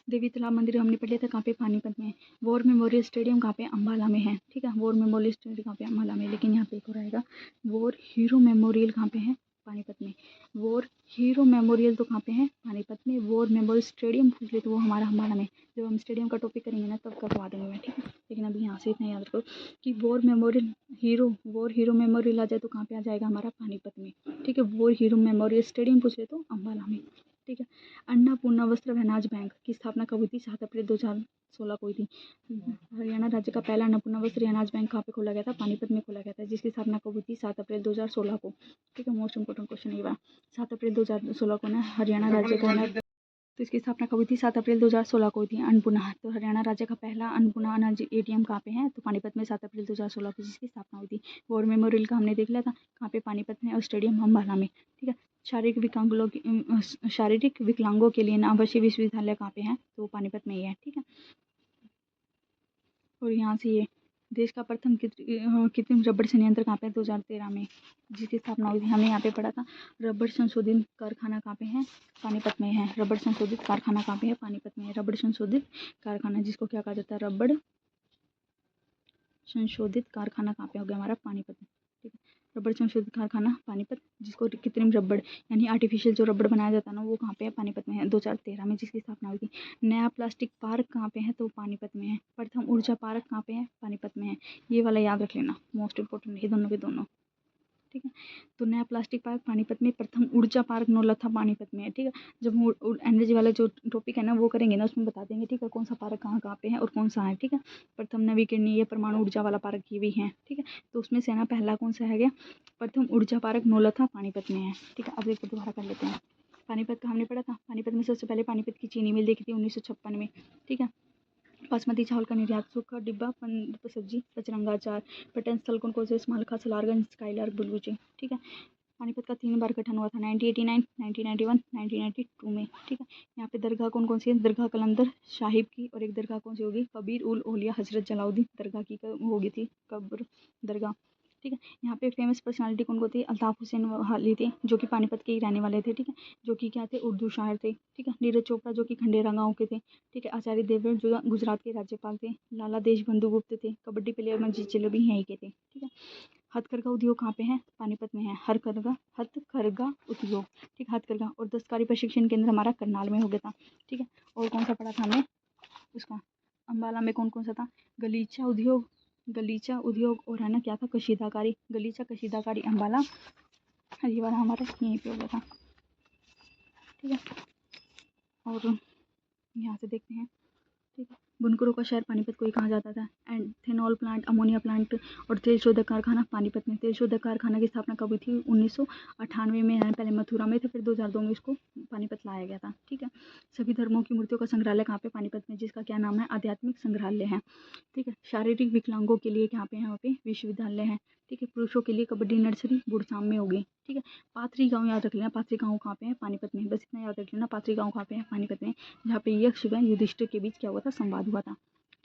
देवी तालाब मंदिर हमने पढ़ लिया था, कहाँ पे? पानीपत में। वॉर मेमोरियल स्टेडियम कहाँ पे? अम्बाला में है, ठीक है। वॉर मेमोरियल स्टेडियम कहाँ पे? अम्बाला में। लेकिन यहाँ पे एक और आएगा, वॉर हीरो मेमोरियल कहाँ पे है? पानीपत में। वॉर हीरो मेमोरियल तो कहाँ पे है? पानीपत में। वॉर मेमोरियल स्टेडियम पूछ ले तो वो हमारा अम्बाला में। जब हम स्टेडियम का टॉपिक करेंगे ना, तब करवा देंगे मैं, ठीक है। लेकिन अभी यहाँ से इतना याद रखो कि वॉर हीरो मेमोरियल आ जाए तो कहाँ पे आ जाएगा? हमारा पानीपत में, ठीक है। वॉर हीरो मेमोरियल स्टेडियम पूछ ले तो अम्बाला में, ठीक है। अन्नपूर्णा वस्त्र व अनाज बैंक की स्थापना कब हुई थी? 7 अप्रैल 2016 को हुई थी। हरियाणा राज्य का पहला अन्नपूर्णा वस्त्र अनाज बैंक कहाँ पे खोला गया था? पानीपत में खोला गया था, जिसकी स्थापना कब हुई थी? 7 अप्रैल 2016 को, ठीक है। मोस्ट इंपोर्टेंट क्वेश्चन ये बात 7 अप्रैल 2016 को ना हरियाणा राज्य को ना, तो इसकी स्थापना कब हुई थी? 7 अप्रैल 2016 को हुई थी। अन्नपूर्णा, तो हरियाणा राज्य का पहला अन्नपूर्णा अनाज ATM कहाँ पे है? तो पानीपत में 7 अप्रैल 2016 को जिसकी स्थापना हुई थी। वॉर मेमोरियल का हमने देख लिया था, कहाँ पे? पानीपत में। और स्टेडियम अम्बाला में, ठीक है। शारीरिक विकलांगों के लिए आवासीय विश्वविद्यालय कहाँ पे है? तो पानीपत में ही है, ठीक है। और यहाँ से ये देश का प्रथम कृत्रिम रबड़ संयंत्र कहाँ पे? 2013 में, जिसकी स्थापना हुई थी। हमने यहाँ पे पढ़ा था रबड़ संशोधित कारखाना कहाँ पे है? पानीपत में है। रबड़ संशोधित कारखाना कहाँ पे है? पानीपत में है। रबड़ संशोधित कारखाना, जिसको क्या कहा जाता है? रबड़ संशोधित कारखाना कहाँ पे हो गया? हमारा पानीपत में, ठीक है। रबड़ संशोधित कारखाना पानीपत, जिसको कृत्रिम रबड़ यानी आर्टिफिशियल जो रबड़ बनाया जाता है ना, वो कहाँ पे है? पानीपत में है। 2013 में जिसकी स्थापना हुई थी। नया प्लास्टिक पार्क कहाँ पे है? तो पानीपत में है। प्रथम ऊर्जा पार्क कहाँ पे है? पानीपत में है। ये वाला याद रख लेना, मोस्ट इंपोर्टेंट है दोनों के दोनों, ठीक है। तो नया प्लास्टिक पार्क पानीपत में, प्रथम ऊर्जा पार्क नौलखा पानीपत में है, ठीक है। जब एनर्जी वाला जो टॉपिक है ना वो करेंगे ना, उसमें बता देंगे, ठीक है, कौन सा पार्क कहाँ कहाँ पे है और कौन सा है, ठीक है। प्रथम नवीकरणीय परमाणु ऊर्जा वाला पार्क ये भी है, ठीक है। तो उसमें से ना पहला कौन सा है गया? प्रथम ऊर्जा पार्क नौलखा पानीपत में है, ठीक है। अब एक दोबारा कर लेते हैं। पानीपत का हमने पढ़ा था, पानीपत में सबसे पहले पानीपत की चीनी मिल देखी थी 1956 में, ठीक है। बासमती चावल का निर्यात, सूखा डिब्बा सब्जी, पचरंगा अचार, पर्यटन स्थल कौन कौन से, स्मारका, सलारगंज, स्काईलार्क, बुलबुचे। ठीक है। पानीपत का 3 बार गठन हुआ था, 1989, 1991, 1992 में। ठीक है। यहाँ पे दरगाह कौन कौन सी है, दरगाह कलंदर साहिब की, और एक दरगाह कौन सी होगी, कबीर उल औलिया हजरत जलाउद्दीन दरगाह की होगी थी, कब्र दरगाह। ठीक है। यहाँ पे फेमस पर्सनालिटी कौन कौन थी, अल्ताफ हुसैन वहाली थे, जो कि पानीपत के ही रहने वाले थे। ठीक है। जो कि क्या थे, उर्दू शायर थे। ठीक है। नीरज चोपड़ा जो कि खंडेरा गाँव के थे। ठीक है। आचार्य देवव्रत जो गुजरात के राज्यपाल थे। लाला देशबंधु गुप्त थे, कबड्डी प्लेयर मंजीत चिल्लो भी यहीं के थे। ठीक है। हथकरघा उद्योग कहाँ पे है, पानीपत में है। हथकरघा उद्योग। ठीक, हथकरघा। और दस्तकारी प्रशिक्षण केंद्र हमारा करनाल में हो गया था। ठीक है। और कौन सा पढ़ा था हमने उसका, अम्बाला में कौन कौन सा था, गलीचा उद्योग और है ना क्या था, कशीदाकारी, गलीचा कशीदाकारी अम्बाला, ये वाला हमारा यहीं पे हो गया था। ठीक है। और यहाँ से देखते हैं। ठीक है। बुनकरों का शहर पानीपत को ही कहा जाता था। एथेनॉल प्लांट, अमोनिया प्लांट और तेल शोधक कारखाना पानीपत में। तेल शोधक कारखाना की स्थापना कब हुई थी, 1998 में है। पहले मथुरा में था, फिर 2002 में इसको पानीपत लाया गया था। ठीक है। सभी धर्मों की मूर्तियों का संग्रहालय कहाँ पे, पानीपत में, जिसका क्या नाम है, आध्यात्मिक संग्रहालय है। ठीक है। शारीरिक विकलांगों के लिए यहाँ पे विश्वविद्यालय है। ठीक है। पुरुषों के लिए कबड्डी नर्सरी बुड़साम में होगी। ठीक है। पाथरी गांव याद रख लेना, पाथरी गांव कहाँ पे है, पानीपत में। बस इतना याद रख लेना, पाथरी गांव कहाँ पे है, पानीपत में, जहाँ पे यक्ष व युधिष्ठिर के बीच क्या हुआ था, संवाद हुआ था।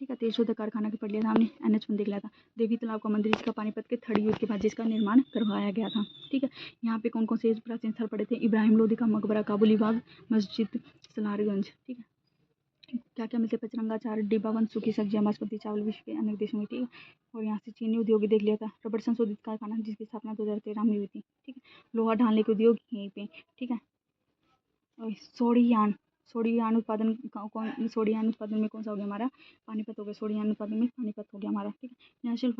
ठीक है। तेल शोधक कारखाना के पढ़ लिया था हमने, NH1 देख लिया था। देवी तालाब का मंदिर, जिसका पानीपत के थर्ड युद्ध के बाद जिसका निर्माण करवाया गया था। ठीक है। यहाँ पे कौन कौन से प्राचीन स्थल पड़े थे, इब्राहिम लोदी का मकबरा, काबुली बाग, मस्जिद, सलारगंज। ठीक है। क्या क्या मिलते, पचरंगा अचार, डिब्बाबंद सूखी सब्जियां, बासमती चावल विश्व के अनेक देशों में। ठीक है। और यहाँ से चीनी उद्योग देख लिया था। रबड़ संशोधित कारखाना, जिसकी स्थापना 2013 में हुई थी। ठीक है। लोहा ढालने के उद्योग यहीं पे। ठीक है। और सोडियान उत्पादन सोडियान उत्पादन में कौन सा हो गया हमारा, पानीपत हो गया। सोडियान उत्पादन में पानीपत हो गया हमारा। ठीक है। नेशनल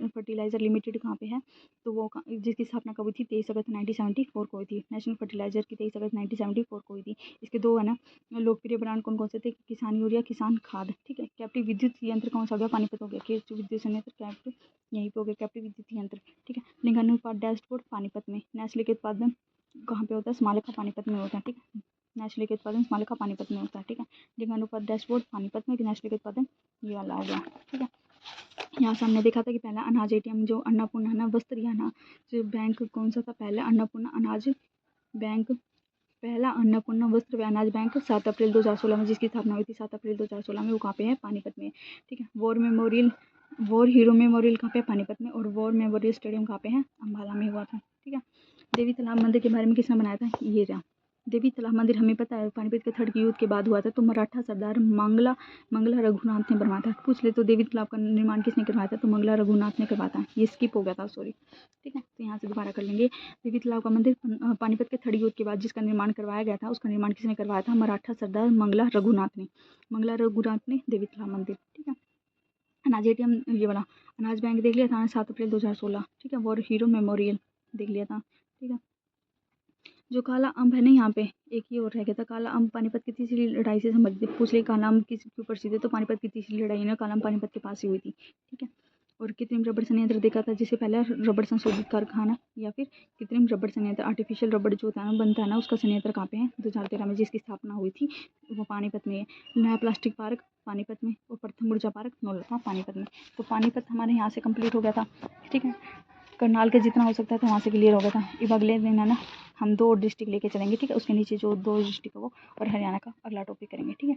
फर्टिलाइजर लिमिटेड कहाँ पे है, तो वो जिसकी स्थापना कब हुई थी, 23 अगस्त 1974 को हुई थी। नेशनल फर्टिलाइजर की 23 अगस्त 1974 को हुई थी। इसके दो है ना लोकप्रिय ब्रांड कौन कौन से थे, किसान यूरिया, किसान खाद। ठीक है। कैप्टिव विद्युत यंत्र कौन सा हो गया, पानीपत हो गया। कैप्टिव विद्युत संयंत्र कैप्टिव यहीं पे हो गया, कैप्टिव विद्युत यंत्र। ठीक है। लिंगानु उत्पाद डैशबोर्ड पानीपत में। नेस्ले के उत्पादन कहाँ पे होता है, स्मालिका पानीपत में होता है। ठीक है। नेस्ले के उत्पादन स्मालिका पानीपत में होता है। ठीक है। लिंगानुपात डैशबोर्ड पानीपत में, नेस्ले के उत्पादन ये वाला हो गया। ठीक है। यहाँ से हमने देखा था कि पहला अनाज ATM जो अन्नपूर्णा है ना वस्त्र या ना जो बैंक कौन सा था, पहला अन्नपूर्णा अनाज बैंक, पहला अन्नपूर्णा वस्त्र व अनाज बैंक 7 अप्रैल 2016 में जिसकी स्थापना हुई थी, 7 अप्रैल 2016 में, वो कहाँ पे है, पानीपत में। ठीक है। वॉर हीरो मेमोरियल कहाँ पे, पानीपत में। और वॉर मेमोरियल स्टेडियम कहाँ पे है, अम्बाला में हुआ था। ठीक है। देवी तालाब मंदिर के बारे में किसने बनाया था, ये रहा देवी तालाब मंदिर। हमें पता है पानीपत के थर्ड युद्ध के बाद हुआ था, तो मराठा सरदार मंगला रघुनाथ ने बनवाया था। पूछ ले तो देवी तालाब का निर्माण किसने करवाया था, तो मंगला रघुनाथ ने करवाया था। ये स्किप हो गया था, सॉरी। ठीक है। तो यहाँ से दोबारा कर लेंगे। देवी तालाब का मंदिर पानीपत के थर्ड युद्ध के बाद जिसका निर्माण करवाया गया था, उसका निर्माण किसने करवाया था, मराठा सरदार मंगला रघुनाथ ने देवी तालाब मंदिर। ठीक है। अनाज ATM ये वाला अनाज बैंक देख लिया था, 7 अप्रैल 2016। ठीक है। वॉर हीरो मेमोरियल देख लिया था। ठीक है। जो काला अम्ब है ना, यहाँ पे एक ही और रह गया था, काला अम्ब पानीपत की तीसरी लड़ाई से संबंधित पूछ ले, काला अम्ब किस क्यों प्रसिद्ध है, तो पानीपत की तीसरी लड़ाई ना काला अम्ब पानीपत के पास ही हुई थी। ठीक है। और कृत्रिम रबड़ संयंत्र देखा था, जिसे पहला रबड़ संशोधित कारखाना या फिर कृत्रिम रबड़ संयंत्र, आर्टिफिशियल रबड़ जो होता है ना बनता है ना, उसका संयंत्र कहाँ पे है, 2013 में जिसकी स्थापना हुई थी, वो पानीपत में है। नया प्लास्टिक पार्क पानीपत में, और प्रथम ऊर्जा पार्क नौलखा पानीपत में। तो पानीपत हमारे यहाँ से कंप्लीट हो गया था। ठीक है। करनाल के जितना हो सकता था वहाँ से क्लियर हो गया था। अब अगले दिन है ना हम 2 डिस्ट्रिक्ट लेके चलेंगे। ठीक है। उसके नीचे जो 2 डिस्ट्रिक्ट है वो, और हरियाणा का अगला टॉपिक करेंगे। ठीक है।